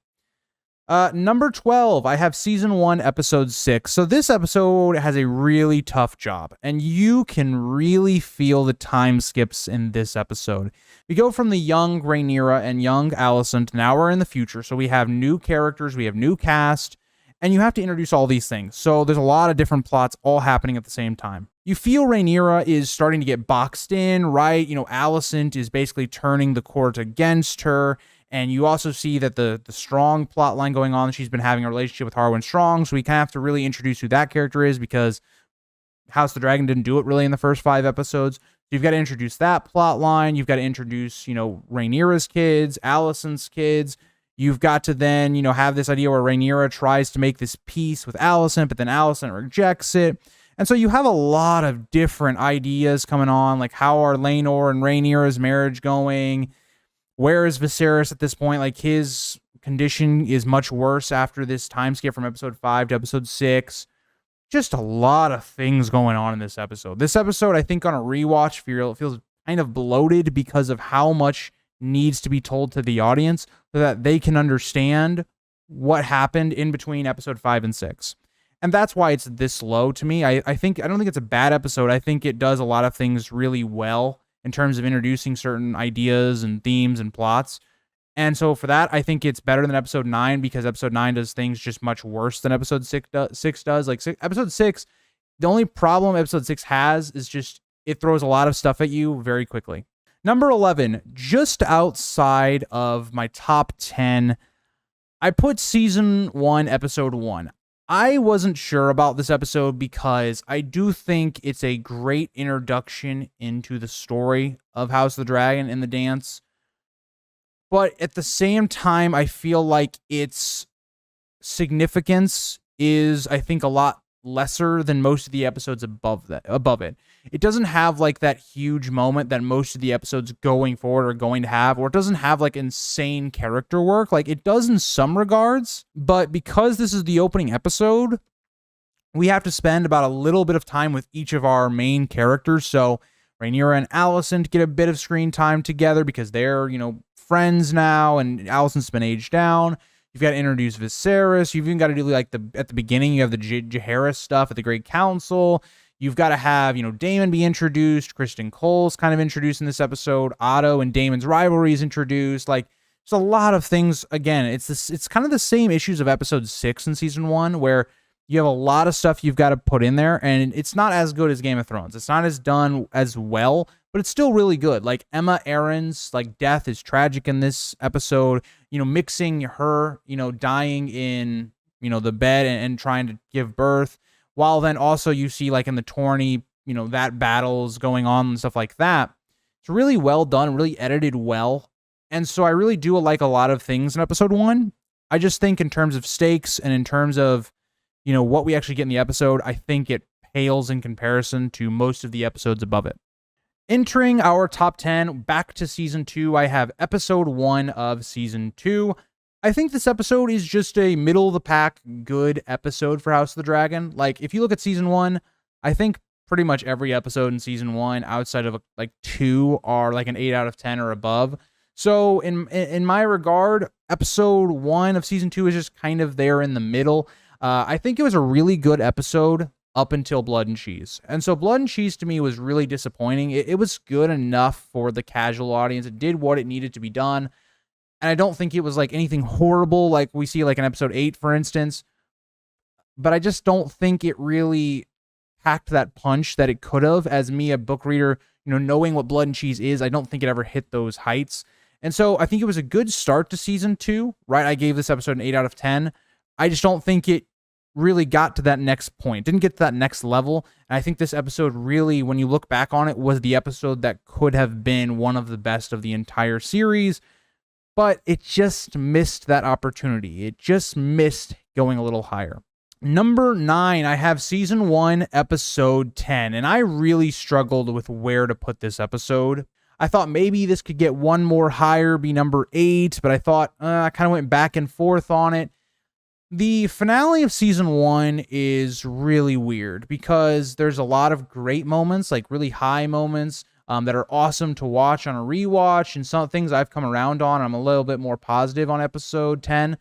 Number 12, I have season 1, episode 6. So this episode has a really tough job, and you can really feel the time skips in this episode. We go from the young Rhaenyra and young Alicent, now we're in the future, so we have new characters, we have new cast, and you have to introduce all these things. So there's a lot of different plots all happening at the same time. You feel Rhaenyra is starting to get boxed in, right? You know, Alicent is basically turning the court against her. And you also see that the Strong plot line going on. She's been having a relationship with Harwin Strong. So we kind of have to really introduce who that character is because House of the Dragon didn't do it really in the first 5 episodes. So you've got to introduce that plot line. You've got to introduce, you know, Rhaenyra's kids, Alicent's kids. You've got to then, you know, have this idea where Rhaenyra tries to make this peace with Alicent, but then Alicent rejects it. And so you have a lot of different ideas coming on, like how are Laenor and Rhaenyra's marriage going? Where is Viserys at this point? Like, his condition is much worse after this time skip from episode 5 to episode 6. Just a lot of things going on in this episode. This episode, I think on a rewatch, feels kind of bloated because of how much needs to be told to the audience so that they can understand what happened in between episode 5 and 6. And that's why it's this low to me. I don't think it's a bad episode. I think it does a lot of things really well in terms of introducing certain ideas and themes and plots. And so for that, I think it's better than episode 9 because episode 9 does things just much worse than episode 6 does. Like episode 6, the only problem episode 6 has is just it throws a lot of stuff at you very quickly. Number 11, just outside of my top 10, I put season 1, episode 1. I wasn't sure about this episode because I do think it's a great introduction into the story of House of the Dragon and the dance. But at the same time, I feel like its significance is, I think, a lot lesser than most of the episodes above it. It doesn't have like that huge moment that most of the episodes going forward are going to have, or it doesn't have like insane character work. Like it does in some regards, but because this is the opening episode, we have to spend about a little bit of time with each of our main characters. So Rhaenyra and Alicent get a bit of screen time together because they're, you know, friends now, and Alicent's been aged down. You've got to introduce Viserys. You've even got to do like at the beginning, you have the Jaehaerys stuff at the Great Council. You've got to have, you know, Daemon be introduced. Kristen Cole's kind of introduced in this episode. Otto and Daemon's rivalry is introduced. Like, there's a lot of things. Again, it's kind of the same issues of episode 6 in season 1, where you have a lot of stuff you've got to put in there, and it's not as good as Game of Thrones. It's not as done as well, but it's still really good. Like Emma Aaron's like death is tragic in this episode. You know, mixing her, you know, dying in, you know, the bed and trying to give birth, while then also you see like in the tourney, you know, that battles going on and stuff like that. It's really well done, really edited well. And so I really do like a lot of things in episode 1. I just think in terms of stakes and in terms of, you know, what we actually get in the episode, I think it pales in comparison to most of the episodes above it. Entering our top 10, back to season 2, I have episode 1 of season 2. I think this episode is just a middle-of-the-pack good episode for House of the Dragon. Like, if you look at season 1, I think pretty much every episode in season 1, outside of like 2, are like an 8 out of 10 or above. So in my regard, episode 1 of season 2 is just kind of there in the middle. I think it was a really good episode up until Blood and Cheese. And so Blood and Cheese to me was really disappointing. It was good enough for the casual audience. It did what it needed to be done. And I don't think it was like anything horrible like we see like in episode 8, for instance. But I just don't think it really packed that punch that it could have. As me, a book reader, you know, knowing what Blood and Cheese is, I don't think it ever hit those heights. And so I think it was a good start to season 2, right? I gave this episode an 8 out of 10. I just don't think it really got to that next point, didn't get to that next level. And I think this episode really, when you look back on it, was the episode that could have been one of the best of the entire series. but it just missed that opportunity. It just missed going a little higher. Number 9, I have season 1, episode 10, and I really struggled with where to put this episode. I thought maybe this could get one more higher, be number 8, but I thought I kind of went back and forth on it. The finale of season 1 is really weird because there's a lot of great moments, like really high moments that are awesome to watch on a rewatch, and some things I've come around on. I'm a little bit more positive on episode 10.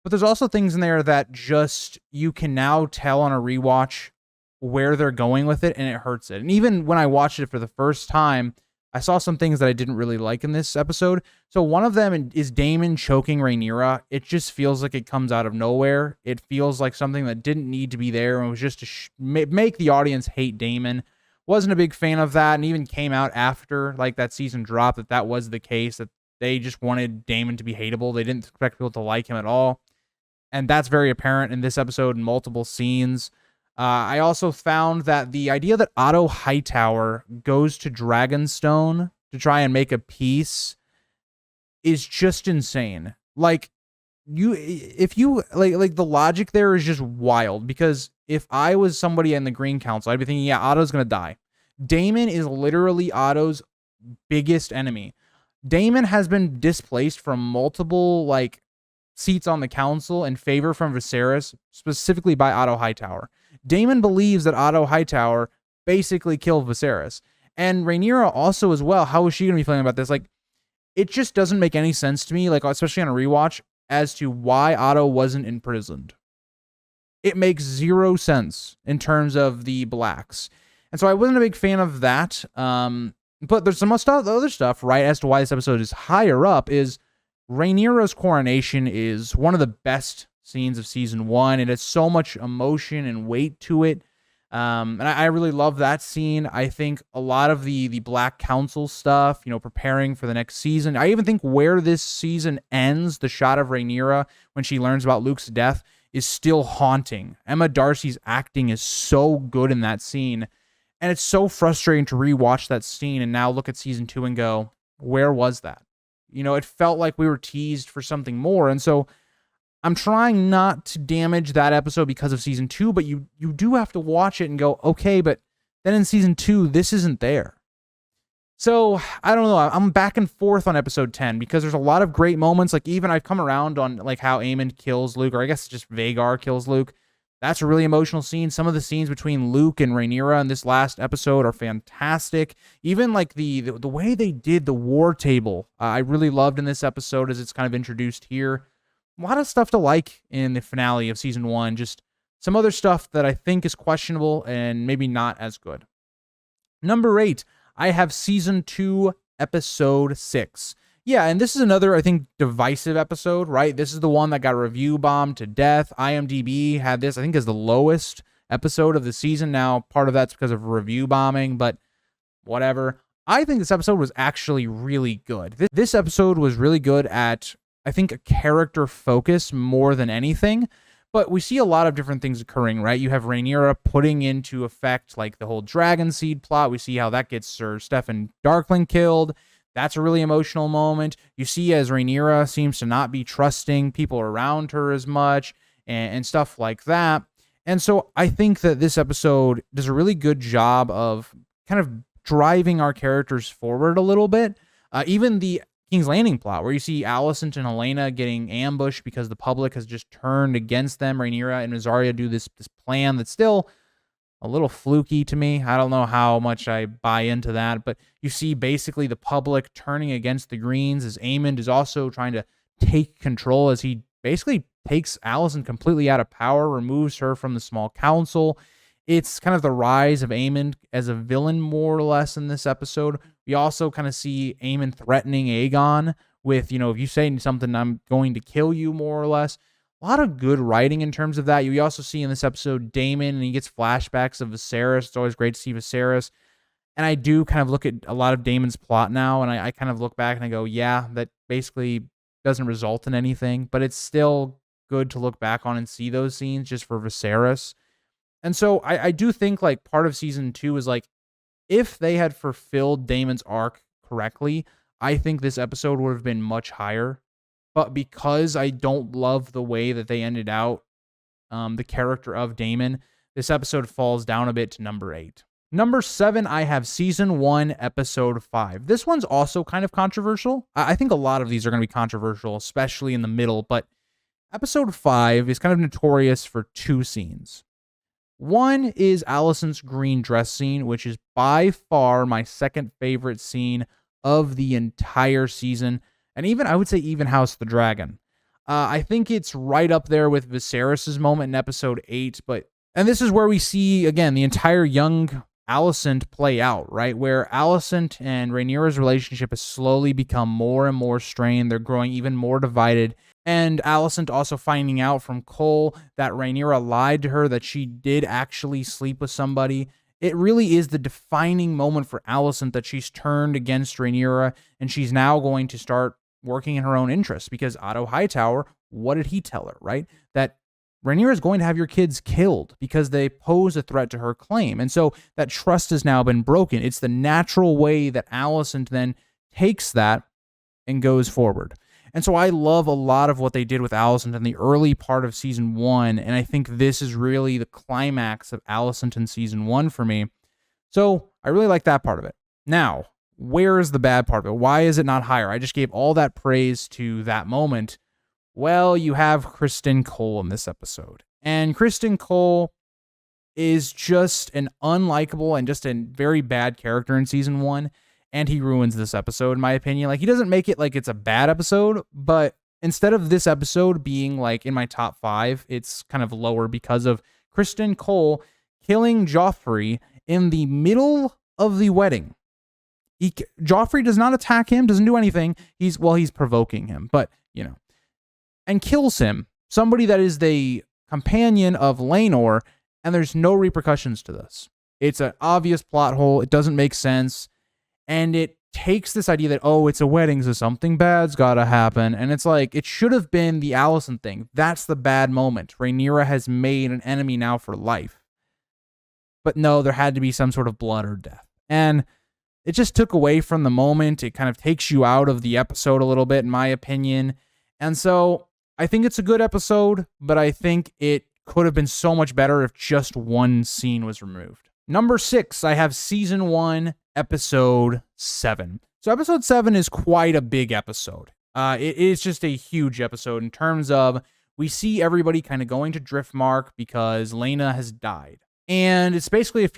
But there's also things in there that just you can now tell on a rewatch where they're going with it, and it hurts it. And even when I watched it for the first time, I saw some things that I didn't really like in this episode. So one of them is Daemon choking Rhaenyra. It just feels like it comes out of nowhere. It feels like something that didn't need to be there and was just to make the audience hate Daemon. Wasn't a big fan of that, and even came out after like that season drop that was the case, that they just wanted Daemon to be hateable. They didn't expect people to like him at all. And that's very apparent in this episode in multiple scenes. I also found that the idea that Otto Hightower goes to Dragonstone to try and make a peace is just insane. Like, if you like the logic there is just wild, because if I was somebody in the Green Council, I'd be thinking, yeah, Otto's gonna die. Daemon is literally Otto's biggest enemy. Daemon has been displaced from multiple like seats on the council in favor from Viserys, specifically by Otto Hightower. Daemon believes that Otto Hightower basically killed Viserys. And Rhaenyra also as well. How is she going to be feeling about this? Like, it just doesn't make any sense to me, like, especially on a rewatch, as to why Otto wasn't imprisoned. It makes zero sense in terms of the blacks. And so I wasn't a big fan of that. But there's some other stuff, right, as to why this episode is higher up, is Rhaenyra's coronation is one of the best scenes of season 1. It has so much emotion and weight to it. And I really love that scene. I think a lot of the Black Council stuff, preparing for the next season. I even think where this season ends, the shot of Rhaenyra when she learns about Luke's death, is still haunting. Emma Darcy's acting is so good in that scene. And it's so frustrating to rewatch that scene and now look at season 2 and go, where was that? It felt like we were teased for something more. And so I'm trying not to damage that episode because of season 2, but you do have to watch it and go, okay, but then in season 2, this isn't there. So I don't know. I'm back and forth on episode 10 because there's a lot of great moments. Like, even I've come around on like how Aemond kills Luke, or I guess just Vhagar kills Luke. That's a really emotional scene. Some of the scenes between Luke and Rhaenyra in this last episode are fantastic. Even like the way they did the war table, I really loved in this episode as it's kind of introduced here. A lot of stuff to like in the finale of season 1. Just some other stuff that I think is questionable and maybe not as good. Number 8, I have season 2, episode 6. Yeah, and this is another, I think, divisive episode, right? This is the one that got review bombed to death. IMDb had this, I think, as the lowest episode of the season. Now, part of that's because of review bombing, but whatever. I think this episode was actually really good. This episode was really good at, I think, a character focus more than anything. But we see a lot of different things occurring, right? You have Rhaenyra putting into effect, like, the whole dragon seed plot. We see how that gets Sir Steffan Darkling killed. That's a really emotional moment. You see as Rhaenyra seems to not be trusting people around her as much and stuff like that. And so I think that this episode does a really good job of kind of driving our characters forward a little bit. Even the King's Landing plot, where you see Alicent and Helena getting ambushed because the public has just turned against them. Rhaenyra and Mysaria do this plan that's still a little fluky to me. I don't know how much I buy into that, but you see basically the public turning against the Greens as Aemond is also trying to take control, as he basically takes Alicent completely out of power, removes her from the small council. It's kind of the rise of Aemond as a villain, more or less, in this episode. We also kind of see Aemond threatening Aegon with, if you say something, I'm going to kill you, more or less. A lot of good writing in terms of that. You also see in this episode Daemon, and he gets flashbacks of Viserys. It's always great to see Viserys. And I do kind of look at a lot of Daemon's plot now, and I kind of look back and I go, yeah, that basically doesn't result in anything, but it's still good to look back on and see those scenes just for Viserys. And so I do think, like, part of season 2 is, like, if they had fulfilled Daemon's arc correctly, I think this episode would have been much higher. But because I don't love the way that they ended out the character of Daemon, this episode falls down a bit to number 8. Number 7, I have season 1, episode 5. This one's also kind of controversial. I think a lot of these are going to be controversial, especially in the middle, but episode 5 is kind of notorious for 2 scenes. One is Alicent's green dress scene, which is by far my second favorite scene of the entire season, and I would say even House of the Dragon. I think it's right up there with Viserys' moment in episode 8, and this is where we see, again, the entire young Alicent play out, right? Where Alicent and Rhaenyra's relationship has slowly become more and more strained. They're growing even more divided. And Alicent also finding out from Cole that Rhaenyra lied to her, that she did actually sleep with somebody. It really is the defining moment for Alicent that she's turned against Rhaenyra, and she's now going to start working in her own interests, because Otto Hightower, what did he tell her, right? That Rhaenyra is going to have your kids killed because they pose a threat to her claim. And so that trust has now been broken. It's the natural way that Alicent then takes that and goes forward. And so I love a lot of what they did with Alicent in the early part of season 1, and I think this is really the climax of Alicent in season 1 for me. So I really like that part of it. Now, where is the bad part of it? Why is it not higher? I just gave all that praise to that moment. Well, you have Criston Cole in this episode. And Criston Cole is just an unlikable and just a very bad character in season 1. And he ruins this episode, in my opinion. Like, he doesn't make it like it's a bad episode, but instead of this episode being like in my top 5, it's kind of lower because of Criston Cole killing Joffrey in the middle of the wedding. Joffrey does not attack him, doesn't do anything. He's provoking him, but, and kills him. Somebody that is the companion of Laenor, and there's no repercussions to this. It's an obvious plot hole. It doesn't make sense. And it takes this idea that, oh, it's a wedding, so something bad's gotta happen. And it's like, it should have been the Alicent thing. That's the bad moment. Rhaenyra has made an enemy now for life. But no, there had to be some sort of blood or death. And it just took away from the moment. It kind of takes you out of the episode a little bit, in my opinion. And so I think it's a good episode, but I think it could have been so much better if just one scene was removed. Number 6, I have season 1, episode 7. So episode 7 is quite a big episode. It is just a huge episode in terms of we see everybody kind of going to Driftmark because Laena has died. And it's basically a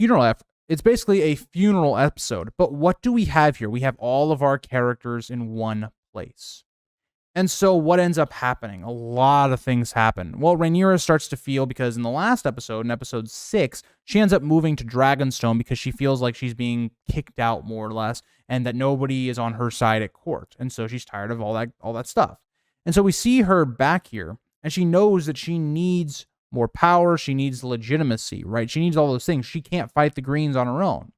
funeral episode. But what do we have here? We have all of our characters in one place. And so what ends up happening? A lot of things happen. Well, Rhaenyra starts to feel, because in the last episode, in episode 6, she ends up moving to Dragonstone because she feels like she's being kicked out, more or less, and that nobody is on her side at court. And so she's tired of all that stuff. And so we see her back here, and she knows that she needs more power. She needs legitimacy, right? She needs all those things. She can't fight the Greens on her own.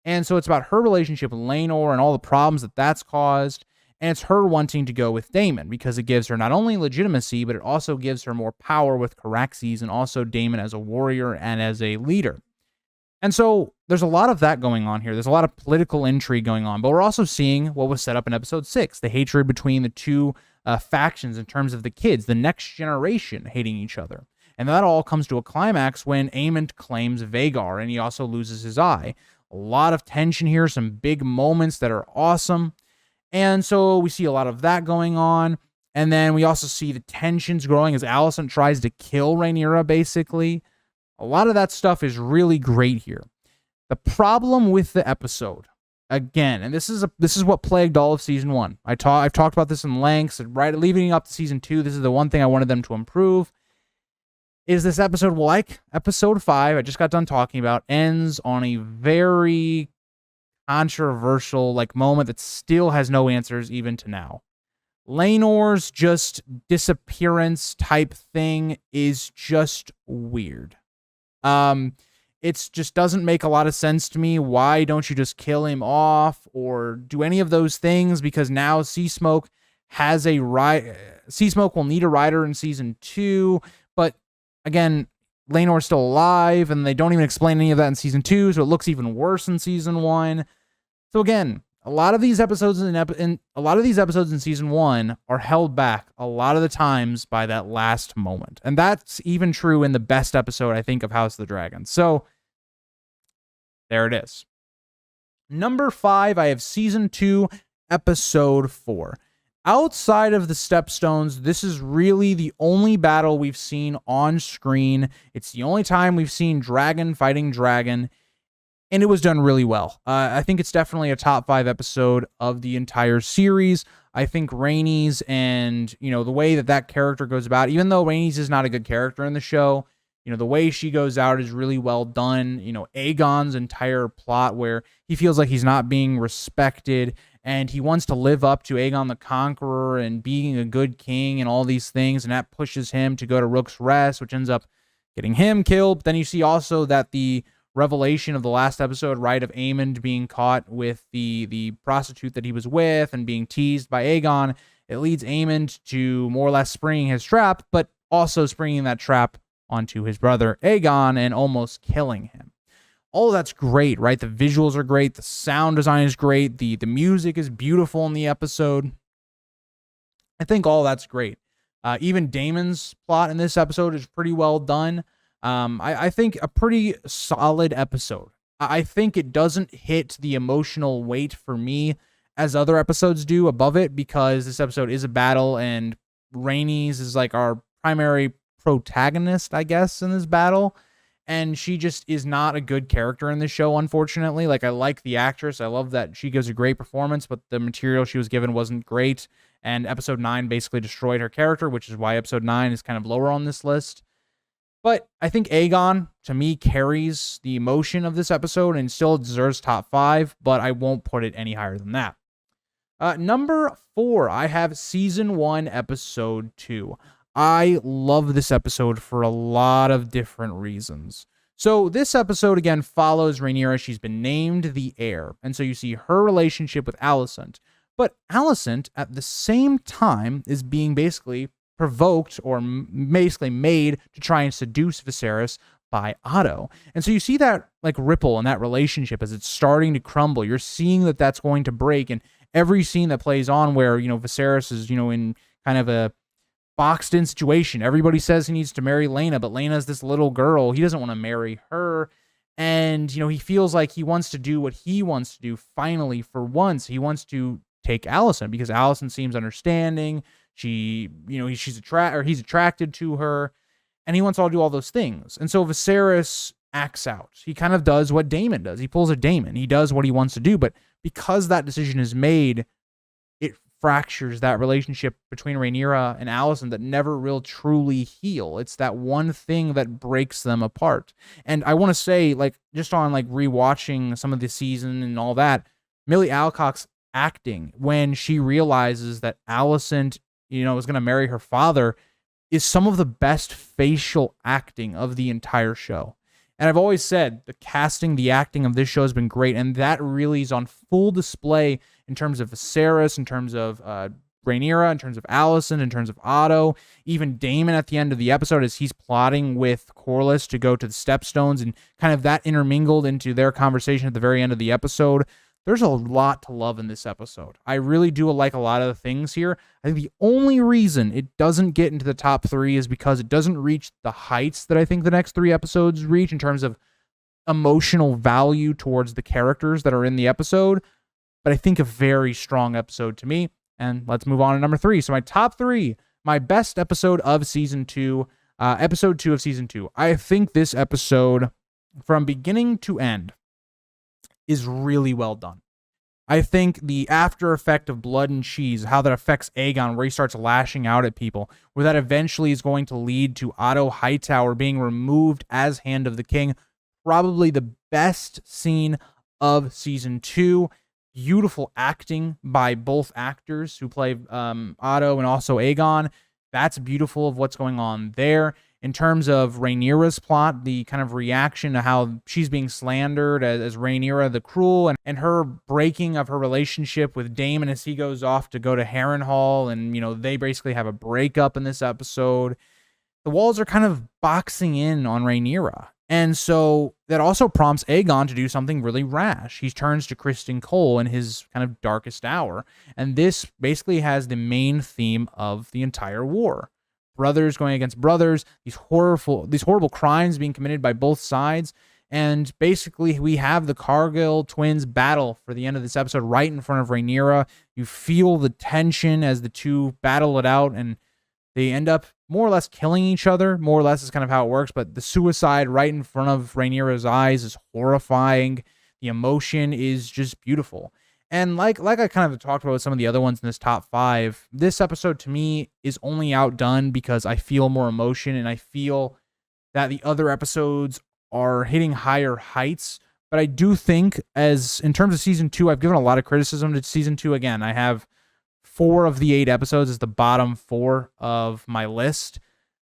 And so it's about her relationship with Laenor and all the problems that that's caused. And it's her wanting to go with Daemon because it gives her not only legitimacy, but it also gives her more power with Caraxes and also Daemon as a warrior and as a leader. And so there's a lot of that going on here. There's a lot of political intrigue going on, but we're also seeing what was set up in episode 6, the hatred between the two factions in terms of the kids, the next generation hating each other. And that all comes to a climax when Aemond claims Vhagar, and he also loses his eye. A lot of tension here, some big moments that are awesome. And so we see a lot of that going on. And then we also see the tensions growing as Alicent tries to kill Rhaenyra, basically. A lot of that stuff is really great here. The problem with the episode, again, and this is what plagued all of season 1. I've talked about this in lengths, right leading up to season 2. This is the one thing I wanted them to improve. Is this episode, like episode 5, I just got done talking about, ends on a very controversial moment that still has no answers even to now. Laenor's just disappearance type thing is just weird. It just doesn't make a lot of sense to me. Why don't you just kill him off or do any of those things? Because now Seasmoke has Seasmoke will need a rider in season 2, but again, Laenor's still alive, and they don't even explain any of that in season 2, so it looks even worse in season 1. So again, A lot of these episodes in season 1 are held back a lot of the times by that last moment. And that's even true in the best episode, I think, of House of the Dragon. So there it is. Number 5, I have season 2, episode 4. Outside of the Stepstones, this is really the only battle we've seen on screen. It's the only time we've seen dragon fighting dragon, and it was done really well. I think it's definitely a top 5 episode of the entire series. I think Rhaenys and, the way that character goes about, even though Rhaenys is not a good character in the show, the way she goes out is really well done. Aegon's entire plot where he feels like he's not being respected and he wants to live up to Aegon the Conqueror and being a good king and all these things, and that pushes him to go to Rook's Rest, which ends up getting him killed. But then you see also that the revelation of the last episode, right, of Aemond being caught with the prostitute that he was with and being teased by Aegon, it leads Aemond to more or less springing his trap, but also springing that trap onto his brother Aegon and almost killing him. All of that's great, right? The visuals are great. The sound design is great. The music is beautiful in the episode. I think all that's great. Even Daemon's plot in this episode is pretty well done. I think a pretty solid episode. I think it doesn't hit the emotional weight for me as other episodes do above it, because this episode is a battle and Rhaenys is like our primary protagonist, I guess, in this battle. And she just is not a good character in this show, unfortunately. Like, I like the actress. I love that she gives a great performance, but the material she was given wasn't great. And episode 9 basically destroyed her character, which is why episode 9 is kind of lower on this list. But I think Aegon, to me, carries the emotion of this episode and still deserves top 5, but I won't put it any higher than that. Number 4, I have season 1, episode 2. I love this episode for a lot of different reasons. So this episode, again, follows Rhaenyra. She's been named the heir. And so you see her relationship with Alicent. But Alicent, at the same time, is being basically provoked or basically made to try and seduce Viserys by Otto. And so you see that like ripple in that relationship as it's starting to crumble. You're seeing that that's going to break. And every scene that plays on where, Viserys is, in kind of a boxed in situation. Everybody says he needs to marry Laena, but Laena's this little girl. He doesn't want to marry her. And, he feels like he wants to do what he wants to do finally for once. He wants to take Alicent because Alicent seems understanding. He's attracted to her, and he wants to do all those things. And so Viserys acts out. He kind of does what Daemon does. He pulls a Daemon. He does what he wants to do, but because that decision is made, it fractures that relationship between Rhaenyra and Alicent that never will truly heal. It's that one thing that breaks them apart. And I want to say, just on rewatching some of the season and all that, Millie Alcock's acting when she realizes that Alicent, is going to marry her father is some of the best facial acting of the entire show. And I've always said the casting, the acting of this show has been great, and that really is on full display in terms of Viserys, in terms of Rhaenyra, in terms of Alicent, in terms of Otto, even Daemon at the end of the episode as he's plotting with Corlys to go to the Stepstones, and kind of that intermingled into their conversation at the very end of the episode. There's a lot to love in this episode. I really do like a lot of the things here. I think the only reason it doesn't get into the top 3 is because it doesn't reach the heights that I think the next 3 episodes reach in terms of emotional value towards the characters that are in the episode. But I think a very strong episode to me. And let's move on to number 3. So my top 3, my best episode of season 2, episode 2 of season 2. I think this episode, from beginning to end, is really well done. I think the after effect of Blood and Cheese, how that affects Aegon, where he starts lashing out at people, where that eventually is going to lead to Otto Hightower being removed as Hand of the King, probably the best scene of season 2. Beautiful acting by both actors who play Otto and also Aegon. That's beautiful of what's going on there. In terms of Rhaenyra's plot, the kind of reaction to how she's being slandered as Rhaenyra the Cruel, and her breaking of her relationship with Daemon as he goes off to go to Harrenhal, and, they basically have a breakup in this episode. The walls are kind of boxing in on Rhaenyra, And so that also prompts Aegon to do something really rash. He turns to Criston Cole in his kind of darkest hour. And this basically has the main theme of the entire war. Brothers going against brothers, these horrible crimes being committed by both sides. And basically, we have the Cargill twins battle for the end of this episode right in front of Rhaenyra. You feel the tension as the two battle it out, and they end up more or less killing each other. More or less is kind of how it works, but the suicide right in front of Rhaenyra's eyes is horrifying. The emotion is just beautiful. And like I kind of talked about with some of the other ones in this top 5, this episode to me is only outdone because I feel more emotion, and I feel that the other episodes are hitting higher heights. But I do think, as in terms of season 2, I've given a lot of criticism to season 2. Again, I have 4 of the 8 episodes as the bottom 4 of my list.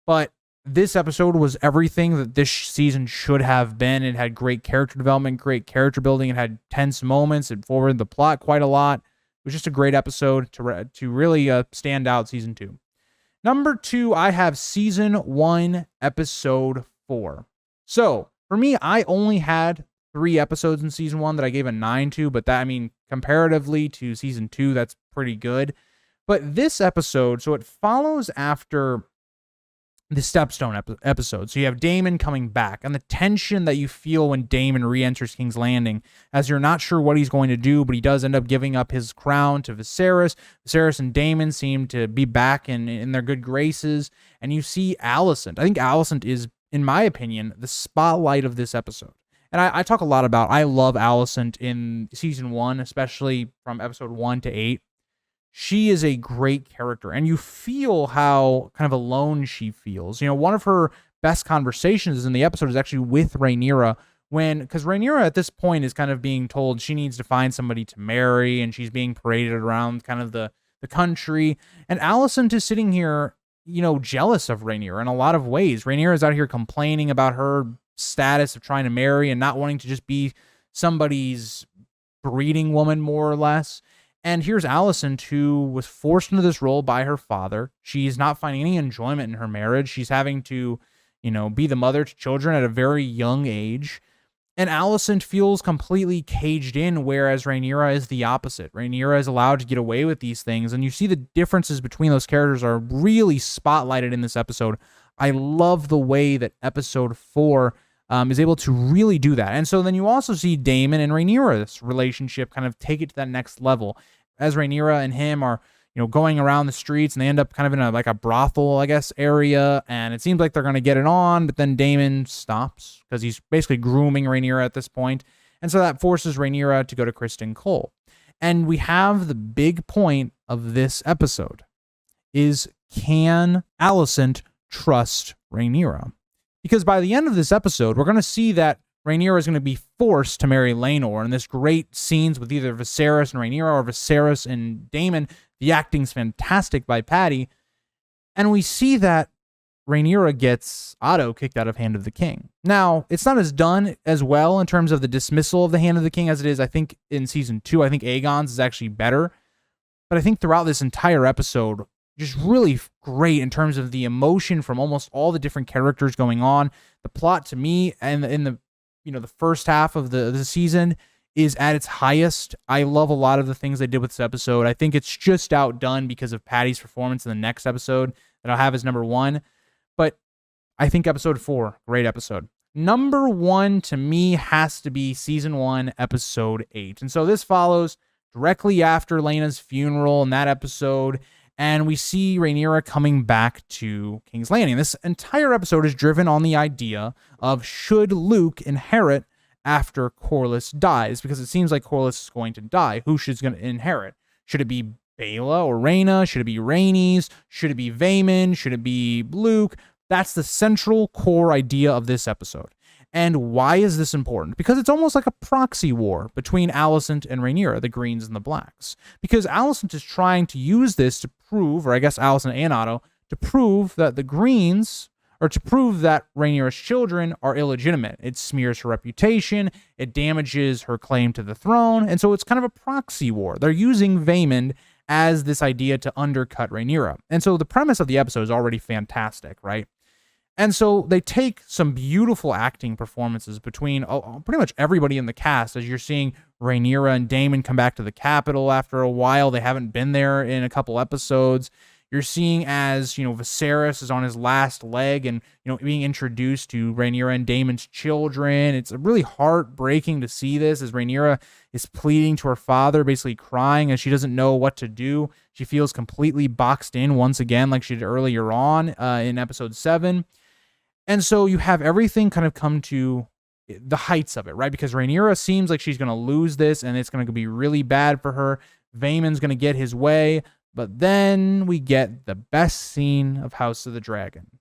But this episode was everything that this season should have been. It had great character development, great character building. It had tense moments. It forwarded the plot quite a lot. It was just a great episode to really stand out season 2. Number 2, I have season 1, episode 4. So, for me, I only had 3 episodes in season 1 that I gave a 9 to, but that, I mean, comparatively to season 2, that's pretty good. But this episode, so it follows after the Stepstone episode. So you have Daemon coming back, and the tension that you feel when Daemon re-enters King's Landing, as you're not sure what he's going to do, but he does end up giving up his crown to Viserys. Viserys and Daemon seem to be back in their good graces, and you see Alicent. I think Alicent is, in my opinion, the spotlight of this episode. And I talk a lot about, I love Alicent in season 1, especially from episode 1 to 8. She is a great character, and you feel how kind of alone she feels. You know, one of her best conversations in the episode is actually with Rhaenyra, because Rhaenyra at this point is kind of being told she needs to find somebody to marry, and she's being paraded around kind of the country. And Alicent is sitting here, you know, jealous of Rhaenyra in a lot of ways. Rhaenyra is out here complaining about her status of trying to marry and not wanting to just be somebody's breeding woman, more or less. And here's Alicent, who was forced into this role by her father. She's not finding any enjoyment in her marriage. She's having to, you know, be the mother to children at a very young age. And Alicent feels completely caged in, whereas Rhaenyra is the opposite. Rhaenyra is allowed to get away with these things, and you see the differences between those characters are really spotlighted in this episode. I love the way that episode 4 is able to really do that. And so then you also see Daemon and Rhaenyra's relationship kind of take it to that next level, as Rhaenyra and him are, you know, going around the streets, and they end up kind of in a brothel, I guess, area, and it seems like they're going to get it on, but then Daemon stops because he's basically grooming Rhaenyra at this point, and so that forces Rhaenyra to go to Criston Cole. And we have the big point of this episode is, can Alicent trust Rhaenyra? Because by the end of this episode, we're going to see that Rhaenyra is going to be forced to marry Laenor, and this great scenes with either Viserys and Rhaenyra or Viserys and Daemon. The acting's fantastic by Patty. And we see that Rhaenyra gets Otto kicked out of Hand of the King. Now, it's not as done as well in terms of the dismissal of the Hand of the King as it is, I think, in season 2. I think Aegon's is actually better. But I think throughout this entire episode, just really great in terms of the emotion from almost all the different characters going on. The plot, to me, and in the first half of the season is at its highest. I love a lot of the things they did with this episode. I think it's just outdone because of Patty's performance in the next episode that I'll have as number 1. But I think episode 4, great episode. Number 1 to me has to be season 1, episode 8. And so this follows directly after Laena's funeral in that episode, and we see Rhaenyra coming back to King's Landing. This entire episode is driven on the idea of, should Luke inherit after Corlys dies? Because it seems like Corlys is going to die. Who should going to inherit? Should it be Baela or Rhaena? Should it be Rhaenys? Should it be Vaemond? Should it be Luke? That's the central core idea of this episode. And why is this important? Because it's almost like a proxy war between Alicent and Rhaenyra, the Greens and the Blacks. Because Alicent is trying to use this to prove, or I guess Alicent and Otto, to prove that the Greens, or to prove that Rhaenyra's children are illegitimate. It smears her reputation, it damages her claim to the throne, and so it's kind of a proxy war. They're using Vaemond as this idea to undercut Rhaenyra. And so the premise of the episode is already fantastic, right? And so they take some beautiful acting performances between pretty much everybody in the cast, as you're seeing Rhaenyra and Daemon come back to the capital after a while. They haven't been there in a couple episodes. You're seeing as, Viserys is on his last leg and, being introduced to Rhaenyra and Daemon's children. It's really heartbreaking to see this as Rhaenyra is pleading to her father, basically crying as she doesn't know what to do. She feels completely boxed in once again, like she did earlier on in episode 7. And so you have everything kind of come to the heights of it, right? Because Rhaenyra seems like she's going to lose this and it's going to be really bad for her. Vaemon's going to get his way. But then we get the best scene of House of the Dragon.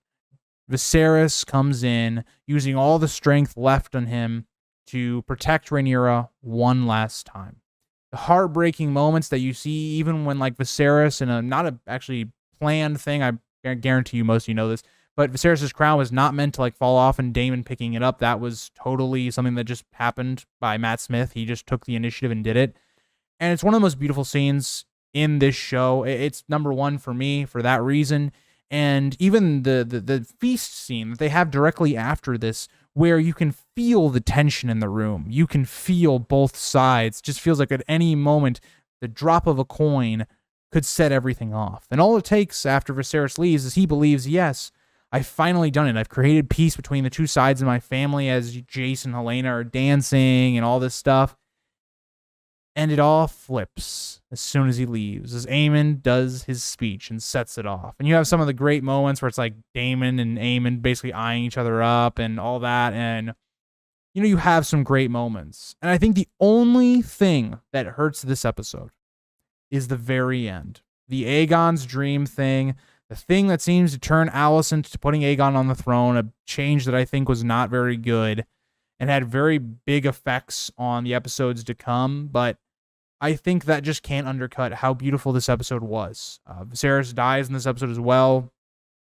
Viserys comes in, using all the strength left on him to protect Rhaenyra one last time. The heartbreaking moments that you see, even when Viserys, in a not a actually planned thing, I guarantee you most of you know this, but Viserys' crown was not meant to fall off and Daemon picking it up. That was totally something that just happened by Matt Smith. He just took the initiative and did it. And it's one of the most beautiful scenes in this show. It's number one for me for that reason. And even the feast scene that they have directly after this, where you can feel the tension in the room. You can feel both sides. It just feels like at any moment, the drop of a coin could set everything off. And all it takes after Viserys leaves is he believes, yes, I've finally done it. I've created peace between the two sides of my family as Jace and Helena are dancing and all this stuff. And it all flips as soon as he leaves, as Aemon does his speech and sets it off. And you have some of the great moments where it's like Daemon and Aemon basically eyeing each other up and all that. And, you have some great moments. And I think the only thing that hurts this episode is the very end. The Aegon's dream thing, the thing that seems to turn Alicent to putting Aegon on the throne, a change that I think was not very good and had very big effects on the episodes to come, but I think that just can't undercut how beautiful this episode was. Viserys dies in this episode as well.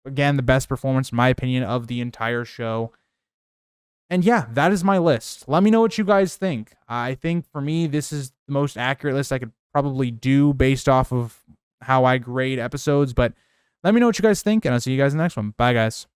Again, the best performance, in my opinion, of the entire show. And yeah, that is my list. Let me know what you guys think. I think for me, this is the most accurate list I could probably do based off of how I grade episodes, but let me know what you guys think, and I'll see you guys in the next one. Bye, guys.